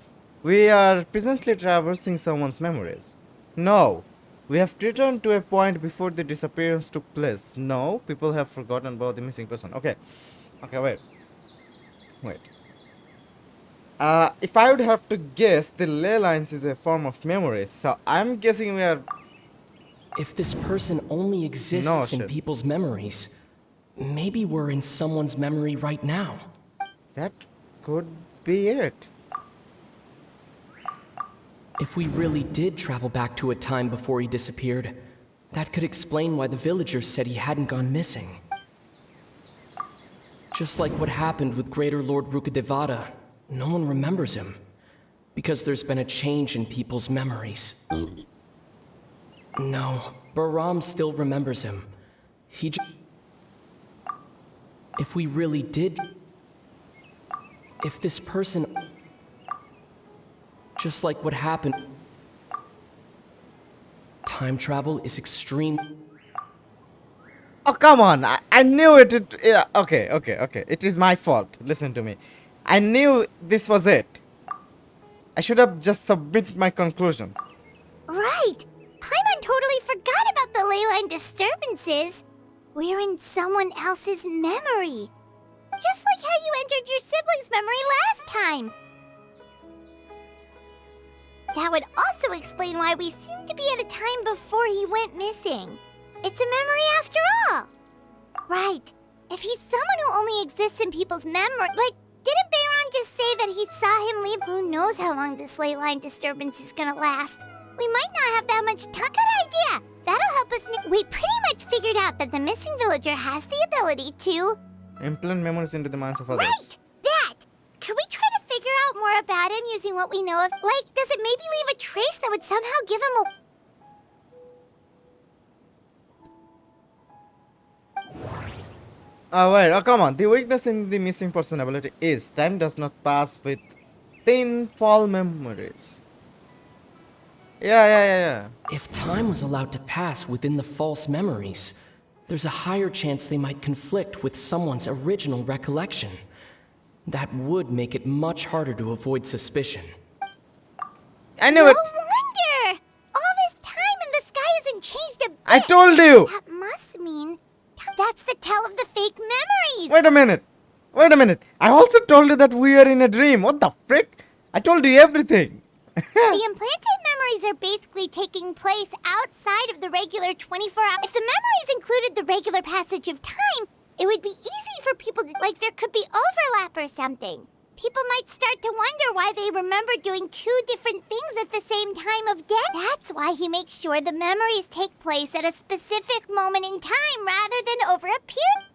We are presently traversing someone's memories. No. We have returned to a point before the disappearance took place. No. People have forgotten about the missing person. Okay. Okay, wait. If I would have to guess, the ley lines is a form of memories. So I'm guessing we are... If this person only exists in people's memories, maybe we're in someone's memory right now. That could be it. If we really did travel back to a time before he disappeared, that could explain why the villagers said he hadn't gone missing. Just like what happened with Greater Lord Rukadevada, no one remembers him, because there's been a change in people's memories. No, Bahram still remembers him. If we really did... If this person... Just like what happened... Time travel is extreme... Oh, come on. I knew it. Okay. It is my fault. Listen to me. I knew this was it. I should have just submitted my conclusion. Right. Paimon totally forgot about the ley line disturbances. We're in someone else's memory. Just like how you entered your sibling's memory last time. That would also explain why we seem to be at a time before he went missing. It's a memory after all. Right. If he's someone who only exists in people's memory... But didn't Bayron just say that he saw him leave? Who knows how long this ley line disturbance is gonna last? We might not have that much time. Good idea. That'll help us... We pretty much figured out that the missing villager has the ability to... implant memories into the minds of others. Right! That! Could we try to figure out more about him using what we know of? Like, does it maybe leave a trace that would somehow give him a... Wait, oh come on. The weakness in the missing person ability is time does not pass with thin fall memories. Yeah. If time was allowed to pass within the false memories, there's a higher chance they might conflict with someone's original recollection. That would make it much harder to avoid suspicion. I knew it! No wonder! All this time and the sky hasn't changed a bit! I told you! That must mean... That's the tell of the fake memories. Wait a minute. Wait a minute. I also told you that we are in a dream. What the frick? I told you everything. The implanted memories are basically taking place outside of the regular 24-hour. If the memories included the regular passage of time, it would be easy for people to, like, there could be overlap or something. People might start to wonder why they remember doing two different things at the same time of death. That's why he makes sure the memories take place at a specific moment in time rather than over a period.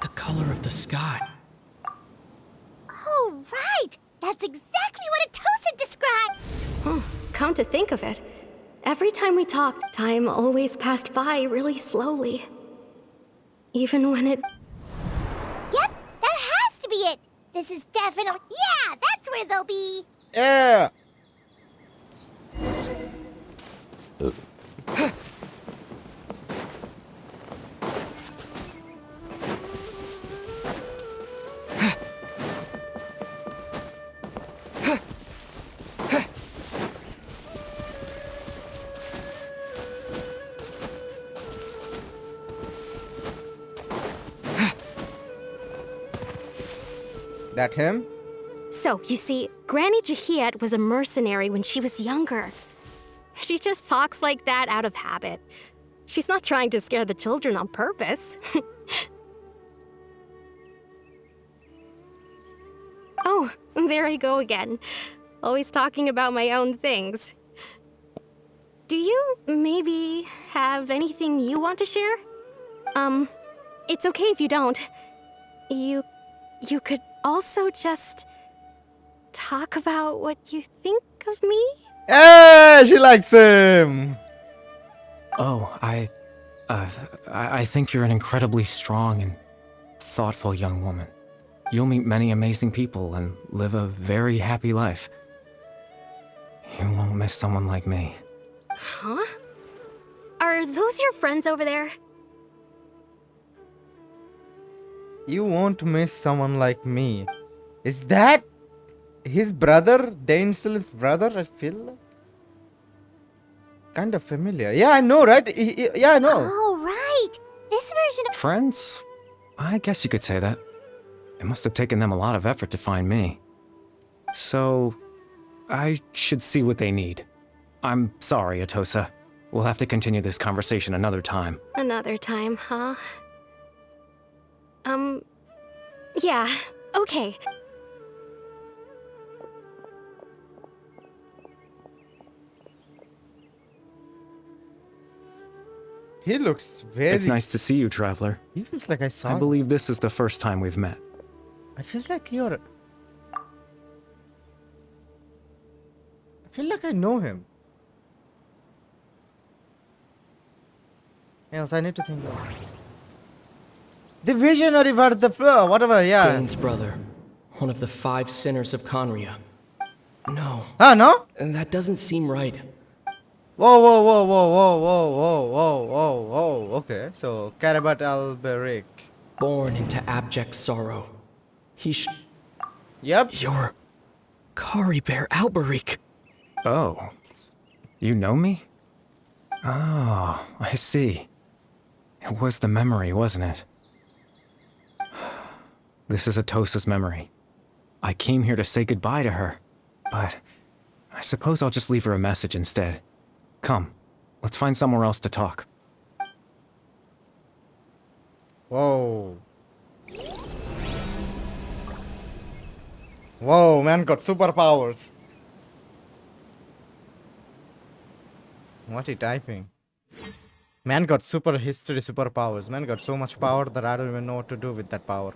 The color of the sky. Oh, right! That's exactly what Atosa described! Come to think of it, every time we talked, time always passed by really slowly. Even when it... Yep, that has to be it! This is definitely... Yeah, that's where they'll be! Yeah. That him? So, you see, Granny Jahiet was a mercenary when she was younger. She just talks like that out of habit. She's not trying to scare the children on purpose. Oh, there I go again. Always talking about my own things. Do you maybe have anything you want to share? It's okay if you don't. You could also just talk about what you think of me? Hey, she likes him. Oh, I think you're an incredibly strong and thoughtful young woman. You'll meet many amazing people and live a very happy life. You won't miss someone like me. Huh? Are those your friends over there? You won't miss someone like me. Is that his brother? Dainsel's brother? I feel like. Kind of familiar. Yeah, I know, right? Yeah, I know. Oh, right! This version of... Friends? I guess you could say that. It must have taken them a lot of effort to find me. So, I should see what they need. I'm sorry, Atosa. We'll have to continue this conversation another time. Another time, huh? Yeah, okay. He looks very... It's nice to see you, Traveler. He feels like I saw I him. believe this is the first time we've met. I feel like you're... I feel like I know him. Else I need to think of... The visionary were the floor, whatever, yeah. Dane's brother. One of the 5 sinners of Conria. No. Ah, no? That doesn't seem right. Whoa, whoa, whoa, whoa, whoa, whoa, whoa, whoa, whoa, whoa. Okay, so Karabat Alberic. Born into abject sorrow. Yep. You're... Kari Bear Alberic. Oh. You know me? Oh, I see. It was the memory, wasn't it? This is Atosa's memory. I came here to say goodbye to her, but I suppose I'll just leave her a message instead. Come, let's find somewhere else to talk. Whoa. Whoa, man got superpowers. What he typing? Man got superpowers. Man got so much power that I don't even know what to do with that power.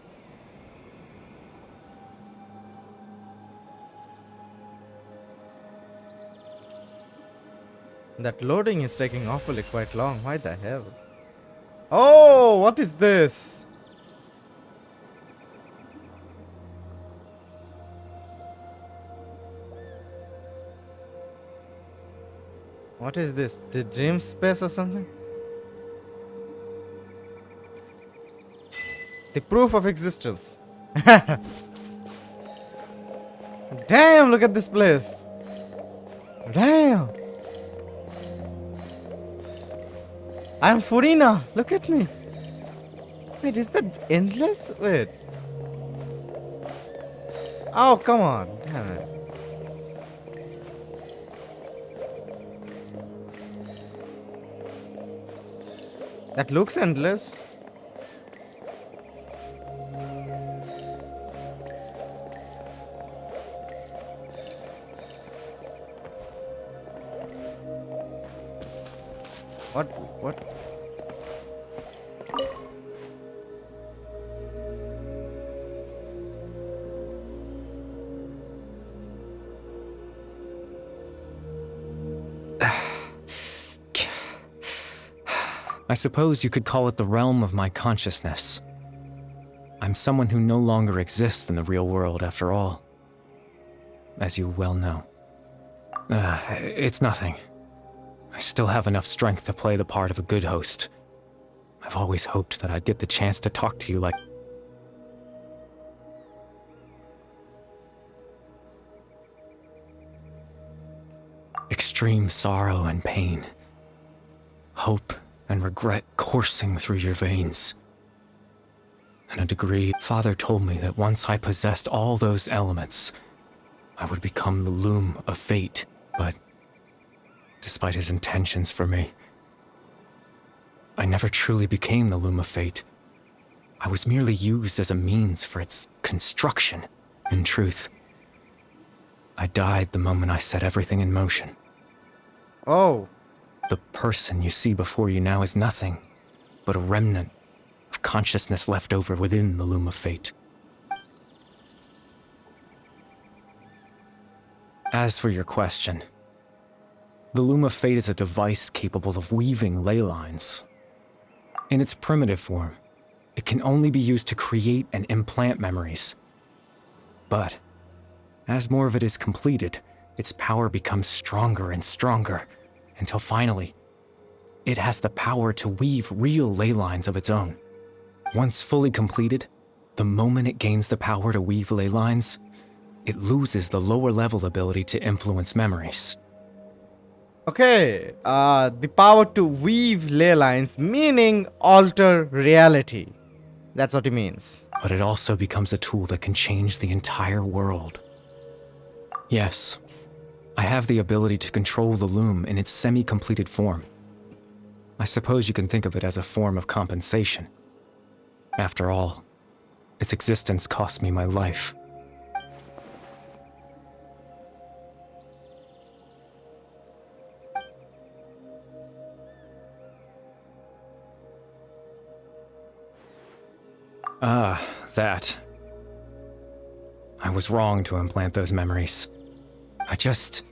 That loading is taking awfully quite long. Why the hell? Oh, what is this? What is this? The dream space or something? The proof of existence. Damn, look at this place. Damn. I am Furina. Look at me. Wait, is that endless? Wait. Oh, come on. Damn it. That looks endless. What? I suppose you could call it the realm of my consciousness. I'm someone who no longer exists in the real world, after all. As you well know. It's nothing. I still have enough strength to play the part of a good host. I've always hoped that I'd get the chance to talk to you like... Extreme sorrow and pain. Hope and regret coursing through your veins. In a degree, Father told me that once I possessed all those elements, I would become the loom of fate, but despite his intentions for me, I never truly became the loom of fate. I was merely used as a means for its construction. In truth, I died the moment I set everything in motion. Oh. The person you see before you now is nothing but a remnant of consciousness left over within the loom of fate. As for your question, the loom of fate is a device capable of weaving ley lines. In its primitive form, it can only be used to create and implant memories. But as more of it is completed, its power becomes stronger and stronger, until finally, it has the power to weave real ley lines of its own. Once fully completed, the moment it gains the power to weave ley lines, it loses the lower level ability to influence memories. Okay, the power to weave ley lines, meaning alter reality. That's what it means. But it also becomes a tool that can change the entire world. Yes, I have the ability to control the loom in its semi-completed form. I suppose you can think of it as a form of compensation. After all, its existence cost me my life. Ah, that. I was wrong to implant those memories. I just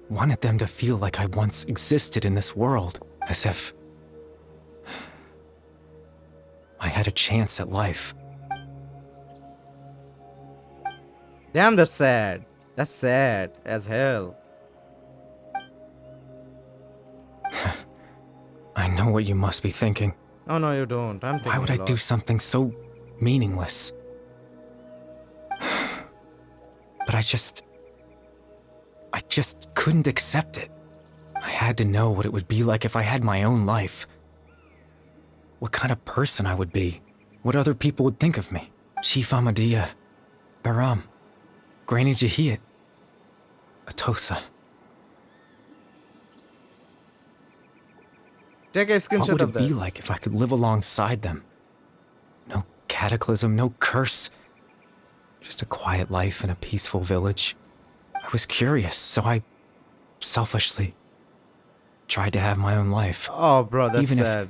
wanted them to feel like I once existed in this world, as if I had a chance at life. Damn, that's sad. That's sad as hell. I know what you must be thinking. Oh no, you don't. I'm thinking why would I do something so meaningless? But I just couldn't accept it. I had to know what it would be like if I had my own life. What kind of person I would be. What other people would think of me. Chief Ahmadiyya, Baram, Granny Jahiyat, Atosa. Take a screenshot What would of it be like if I could live alongside them? No cataclysm, no curse. Just a quiet life in a peaceful village. I was curious, so I selfishly tried to have my own life. Oh, bro, that's sad.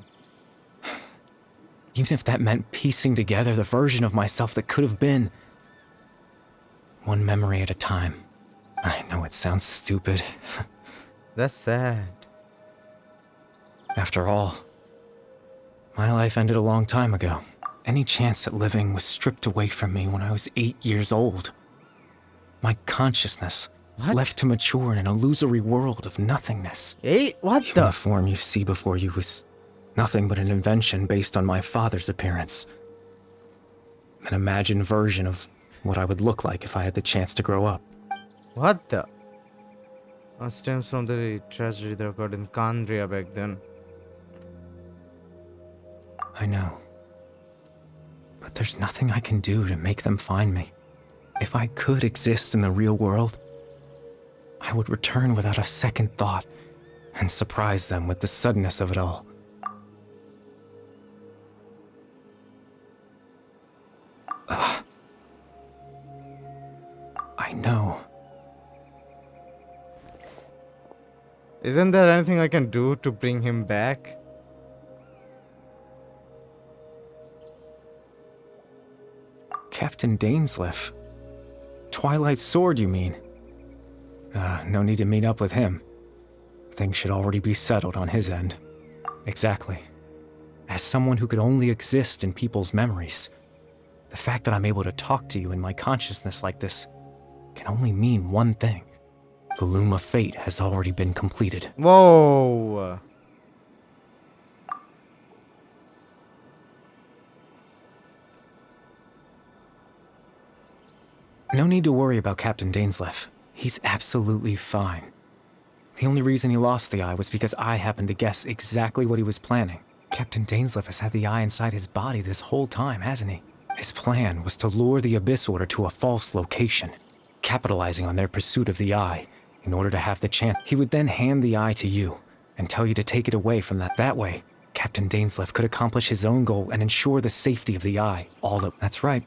Even if that meant piecing together the version of myself that could have been. One memory at a time. I know it sounds stupid. That's sad. After all, my life ended a long time ago. Any chance at living was stripped away from me when I was 8 years old. My consciousness What? Left to mature in an illusory world of nothingness. Hey, what Even the? the form you see before you was nothing but an invention based on my father's appearance. An imagined version of what I would look like if I had the chance to grow up. What the? Stems from the tragedy that occurred in Kandria back then. I know. But there's nothing I can do to make them find me. If I could exist in the real world, I would return without a second thought and surprise them with the suddenness of it all. I know. Isn't there anything I can do to bring him back? Captain Dainsleif. Twilight's sword, you mean? No need to meet up with him. Things should already be settled on his end. Exactly. As someone who could only exist in people's memories, the fact that I'm able to talk to you in my consciousness like this can only mean one thing. The Loom of Fate has already been completed. Whoa! No need to worry about Captain Dainsleif. He's absolutely fine. The only reason he lost the eye was because I happened to guess exactly what he was planning. Captain Dainsleif has had the eye inside his body this whole time, hasn't he? His plan was to lure the Abyss Order to a false location, capitalizing on their pursuit of the eye. In order to have the chance, he would then hand the eye to you and tell you to take it away from that. That way, Captain Dainsleif could accomplish his own goal and ensure the safety of the eye. That's right.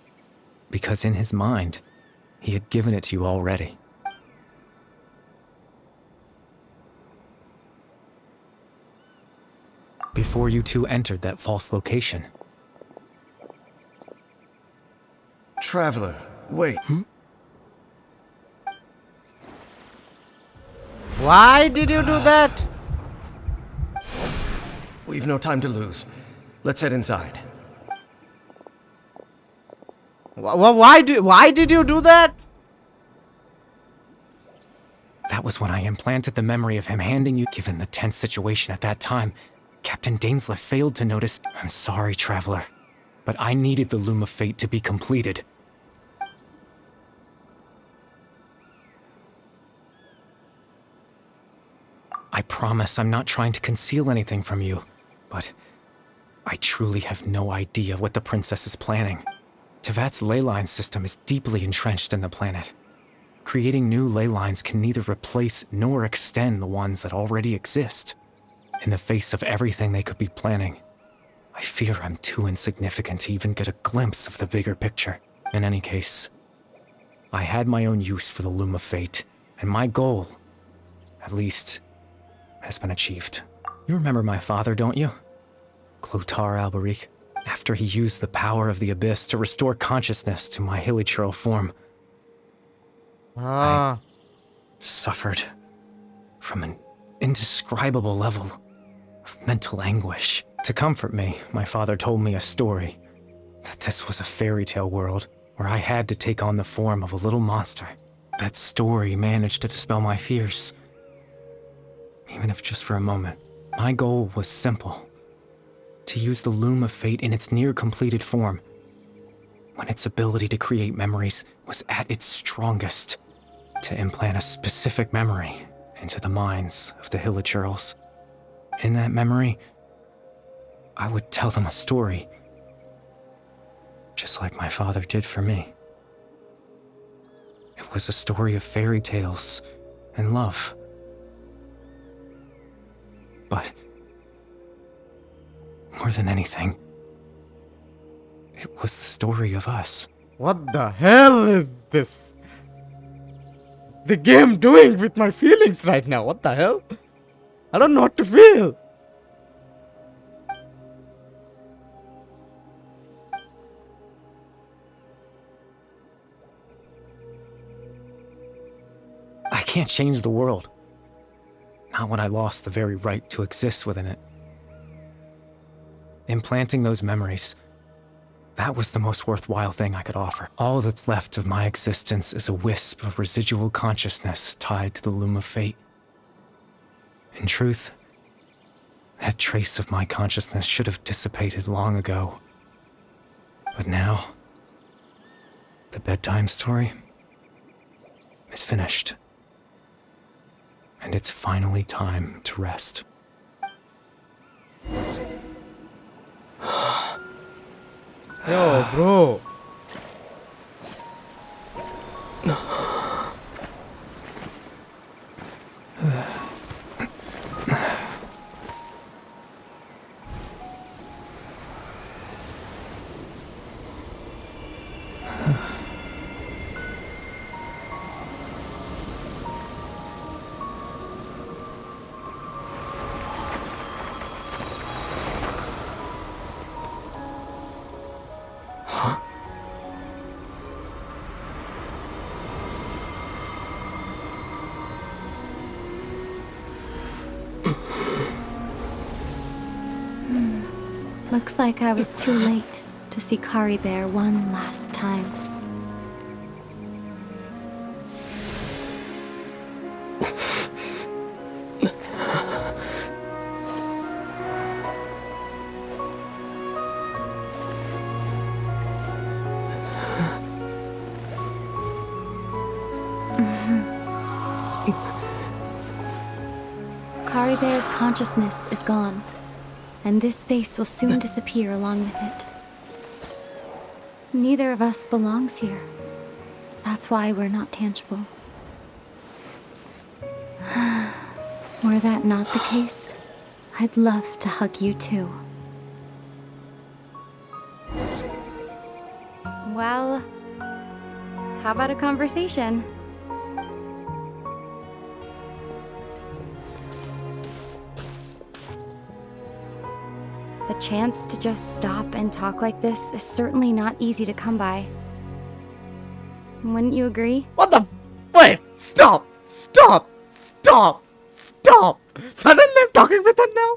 Because in his mind, he had given it to you already. Before you two entered that false location. Traveler, wait. Why did you do that? We've no time to lose. Let's head inside. Why did you do that? That was when I implanted the memory of him handing you. Given the tense situation at that time, Captain Dainsleif failed to notice. I'm sorry, Traveler, but I needed the Loom of Fate to be completed. I promise I'm not trying to conceal anything from you, but I truly have no idea what the princess is planning. Tevat's ley line system is deeply entrenched in the planet. Creating new ley lines can neither replace nor extend the ones that already exist. In the face of everything they could be planning, I fear I'm too insignificant to even get a glimpse of the bigger picture. In any case, I had my own use for the Loom of Fate, and my goal, at least, has been achieved. You remember my father, don't you? Clotar Alberic. After he used the power of the Abyss to restore consciousness to my hilichurl form, I suffered from an indescribable level of mental anguish. To comfort me, my father told me a story, that this was a fairy tale world where I had to take on the form of a little monster. That story managed to dispel my fears, even if just for a moment. My goal was simple: to use the Loom of Fate in its near-completed form, when its ability to create memories was at its strongest, to implant a specific memory into the minds of the hilichurls. In that memory, I would tell them a story, just like my father did for me. It was a story of fairy tales and love. But more than anything, it was the story of us. What the hell is this? The game doing with my feelings right now? What the hell? I don't know what to feel. I can't change the world. Not when I lost the very right to exist within it. Implanting those memories, That was the most worthwhile thing I could offer. All that's left of my existence is a wisp of residual consciousness tied to the loom of fate. In truth, that trace of my consciousness should have dissipated long ago. But now, the bedtime story is finished. And it's finally time to rest. Yo, bro. Looks like I was too late to see Kari Bear one last time. Kari Bear's consciousness is gone, and this space will soon disappear along with it. Neither of us belongs here. That's why we're not tangible. Were that not the case, I'd love to hug you too. Well, how about a conversation? The chance to just stop and talk like this is certainly not easy to come by. Wouldn't you agree? What the? Wait! Stop! Stop! Stop! Stop! Suddenly I'm talking with her now?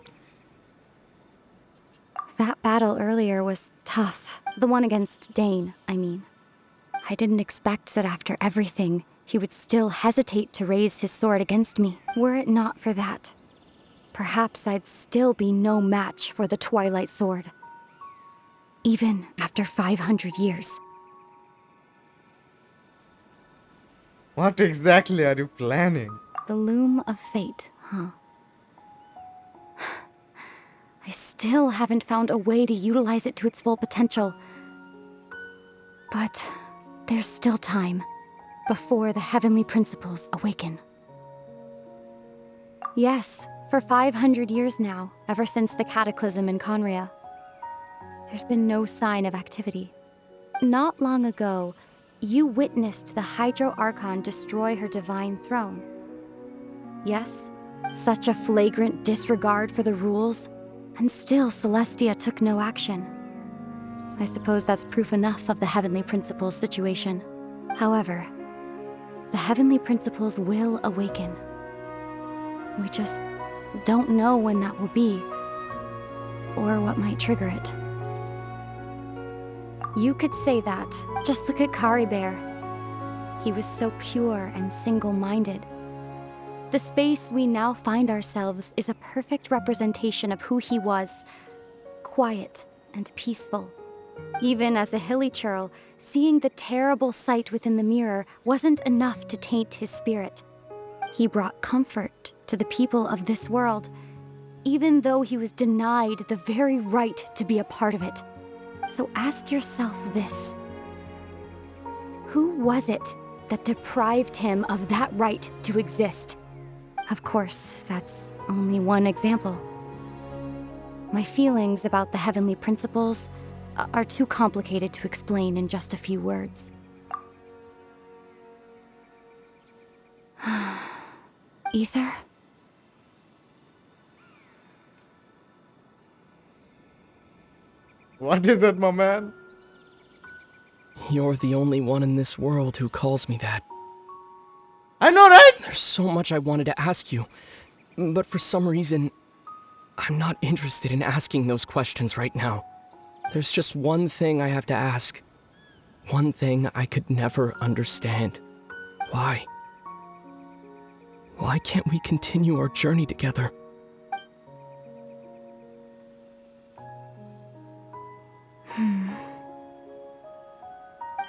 That battle earlier was tough. The one against Dane, I mean. I didn't expect that after everything, he would still hesitate to raise his sword against me. Were it not for that, perhaps I'd still be no match for the Twilight Sword. Even after 500 years. What exactly are you planning? The loom of fate, huh? I still haven't found a way to utilize it to its full potential. But there's still time before the heavenly principles awaken. Yes, for 500 years now, ever since the cataclysm in Conria, there's been no sign of activity. Not long ago, you witnessed the Hydro Archon destroy her divine throne. Yes, such a flagrant disregard for the rules, and still Celestia took no action. I suppose that's proof enough of the Heavenly Principles situation. However, the Heavenly Principles will awaken. We just don't know when that will be, or what might trigger it. You could say that. Just look at Kari Bear. He was so pure and single-minded. The space we now find ourselves is a perfect representation of who he was. Quiet and peaceful. Even as a hilly churl, seeing the terrible sight within the mirror wasn't enough to taint his spirit. He brought comfort to the people of this world, even though he was denied the very right to be a part of it. So ask yourself this. Who was it that deprived him of that right to exist? Of course, that's only one example. My feelings about the heavenly principles are too complicated to explain in just a few words. Ether? What is it, my man? You're the only one in this world who calls me that. I know, right? There's so much I wanted to ask you, but for some reason, I'm not interested in asking those questions right now. There's just one thing I have to ask. One thing I could never understand. Why? Why can't we continue our journey together?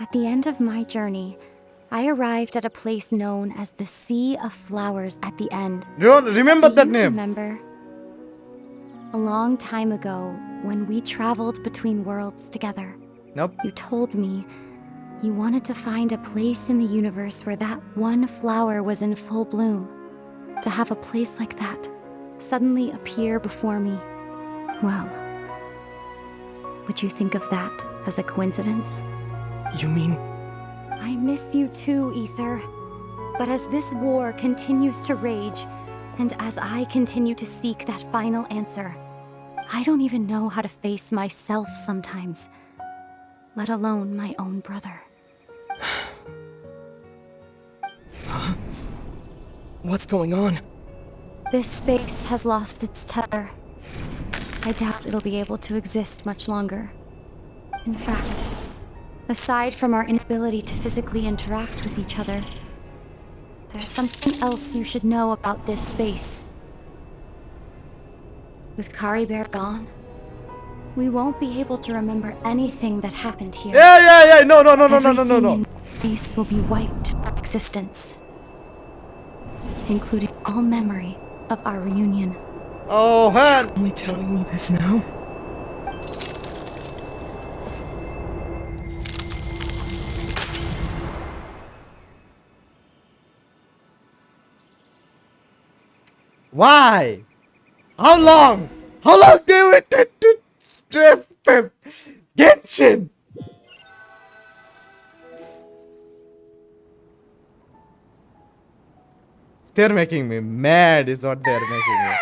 At the end of my journey, I arrived at a place known as the Sea of Flowers at the end. Remember that name? Remember? A long time ago, when we traveled between worlds together. Nope. You told me you wanted to find a place in the universe where that one flower was in full bloom. To have a place like that suddenly appear before me. Well, would you think of that as a coincidence? You mean... I miss you too, Ether. But as this war continues to rage, and as I continue to seek that final answer, I don't even know how to face myself sometimes, let alone my own brother. Huh? What's going on? This space has lost its tether. I doubt it'll be able to exist much longer. In fact, aside from our inability to physically interact with each other, there's something else you should know about this space. With Kari Bear gone, we won't be able to remember anything that happened here. Yeah. No. Everything in space will be wiped from existence, including all memory of our reunion. Oh, man! Are you telling me this now? Why? How long? How long do you intend to stress this? Genshin! They're making me mad is what they're making me.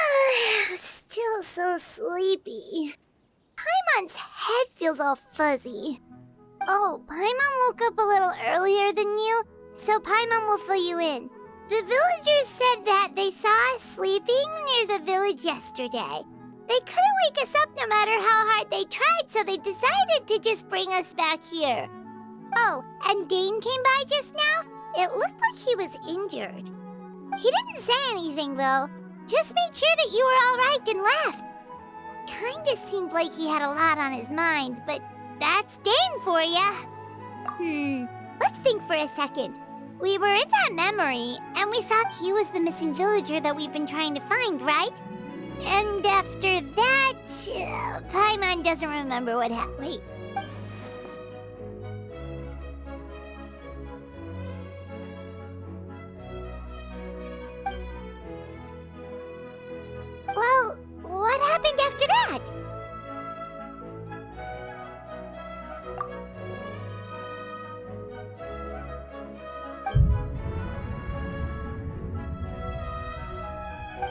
Still so sleepy. Paimon's head feels all fuzzy. Oh, Paimon woke up a little earlier than you, so Paimon will fill you in. The villagers said that they saw us sleeping near the village yesterday. They couldn't wake us up no matter how hard they tried, so they decided to just bring us back here. Oh, and Dane came by just now. It looked like he was injured. He didn't say anything, though. Just made sure that you were all right and left. Kinda seemed like he had a lot on his mind, but that's Dane for ya. Let's think for a second. We were in that memory, and we thought he was the missing villager that we've been trying to find, right? And after that, Paimon doesn't remember what happened. Wait. Well, what happened after that?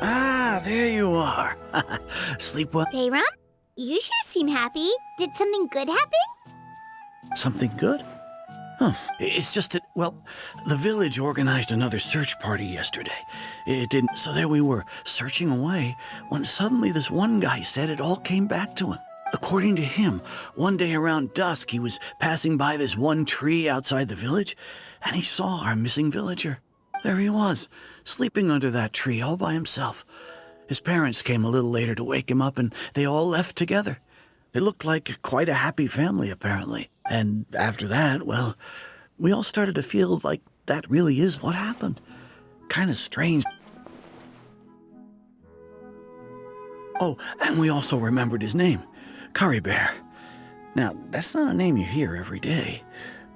Ah, there you are. Sleep well? Bayram? You sure seem happy. Did something good happen? Something good? Huh. It's just that, well, the village organized another search party yesterday. It didn't, so there we were, searching away, when suddenly this one guy said it all came back to him. According to him, one day around dusk, he was passing by this one tree outside the village, and he saw our missing villager. There he was, sleeping under that tree all by himself. His parents came a little later to wake him up, and they all left together. They looked like quite a happy family, apparently. And after that, well, we all started to feel like that really is what happened. Kind of strange. Oh, and we also remembered his name, Kari Bear. Now, that's not a name you hear every day.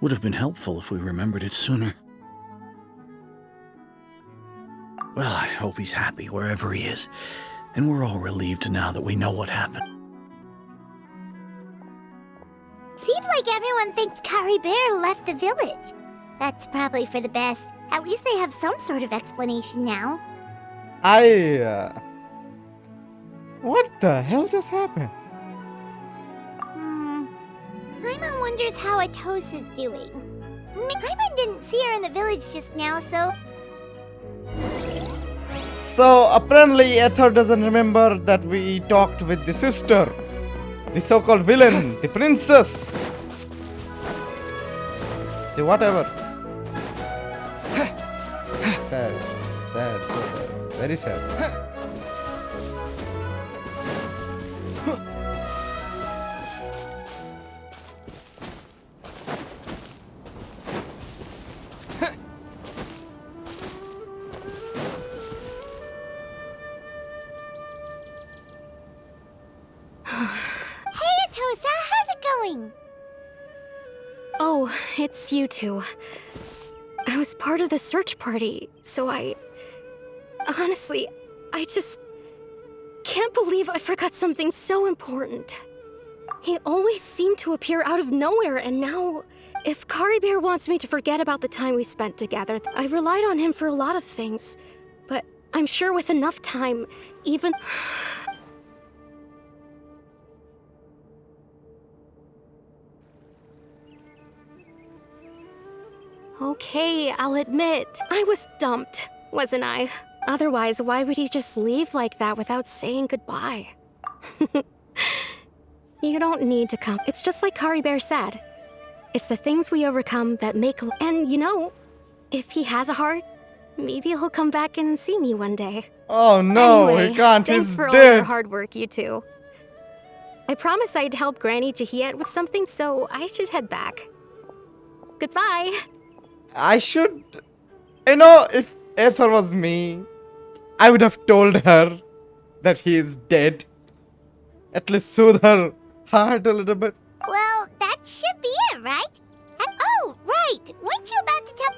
Would have been helpful if we remembered it sooner. Well, I hope he's happy wherever he is, and we're all relieved now that we know what happened. Seems like everyone thinks Kari Bear left the village. That's probably for the best. At least they have some sort of explanation now. What the hell just happened? Paimon wonders how Atos is doing. Paimon didn't see her in the village just now, so... So, apparently Ether doesn't remember that we talked with the sister. The so-called villain, the princess. The whatever. Sad, sad, so sad, very sad. Hey, Atosa, how's it going? Oh, it's you two. I was part of the search party, so honestly, I just can't believe I forgot something so important. He always seemed to appear out of nowhere, and now, if Kari Bear wants me to forget about the time we spent together, I relied on him for a lot of things. But I'm sure with enough time, even... Okay, I'll admit, I was dumped, wasn't I? Otherwise, why would he just leave like that without saying goodbye? You don't need to come. It's just like Kari Bear said. It's the things we overcome that make... And you know, if he has a heart, maybe he'll come back and see me one day. Oh no, Anyway, he can't, thanks he's for all your dead. hard work, you two. I promised I'd help Granny Jahiet with something, so I should head back. Goodbye. I should... You know, if Aether was me, I would have told her that he is dead. At least soothe her heart a little bit. Well, that should be it, right? Oh, right. Weren't you about to tell...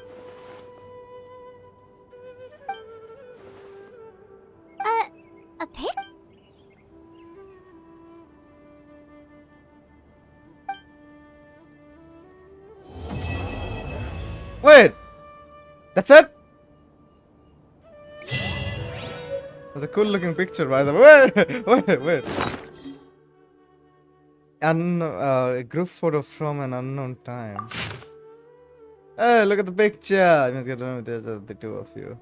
A pic? Wait! That's it? That's a cool looking picture, by the way. Wait. A group photo from an unknown time. Hey, look at the picture. You must get along with the two of you.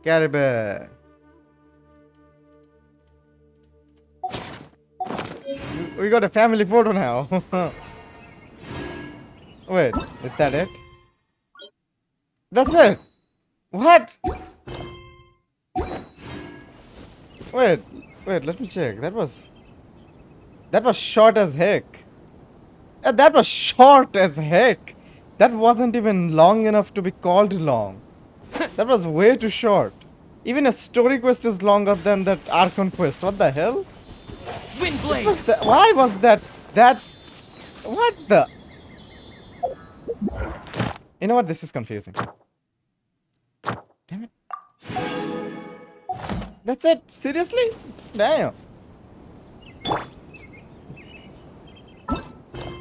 Caribou. We got a family photo now. Wait, is that it? That's it. What? Wait, let me check. That was short as heck. That was short as heck. That wasn't even long enough to be called long. That was way too short. Even a story quest is longer than that Archon quest. What the hell? Windblade. Why was that? What the? You know what? This is confusing. Damn it. That's it? Seriously? Damn.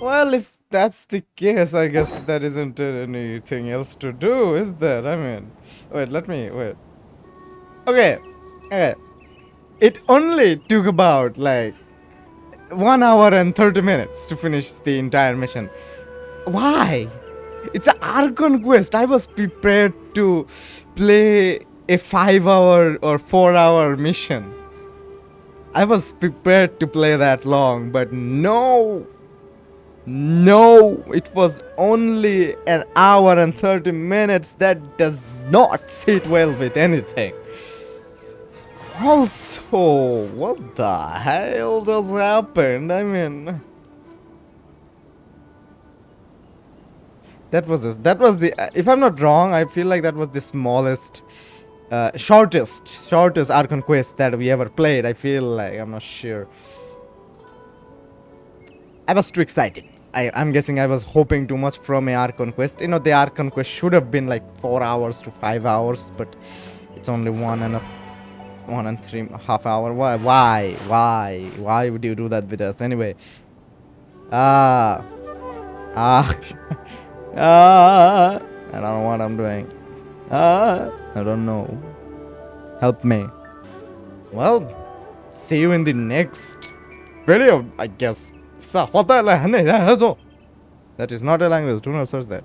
Well, if that's the case, I guess there isn't anything else to do, is there? I mean, wait. Okay. It only took about like 1 hour and 30 minutes to finish the entire mission. Why? It's an Archon quest. I was prepared to play a 5-hour or 4-hour mission. I was prepared to play that long, but no, it was only 1 hour and 30 minutes. That does not sit well with anything. Also, what the hell just happened? I mean, that was the, if I'm not wrong, I feel like that was the smallest, shortest Archon quest that we ever played. I feel like, I'm not sure. I was too excited. I'm guessing I was hoping too much from a Archon quest. You know, the Archon quest should have been like 4 hours to 5 hours, but it's only 1 and 3.5 hours. Why would you do that with us anyway? I don't know what I'm doing. I don't know. Help me. Well, see you in the next video, I guess. That is not a language. Do not search that.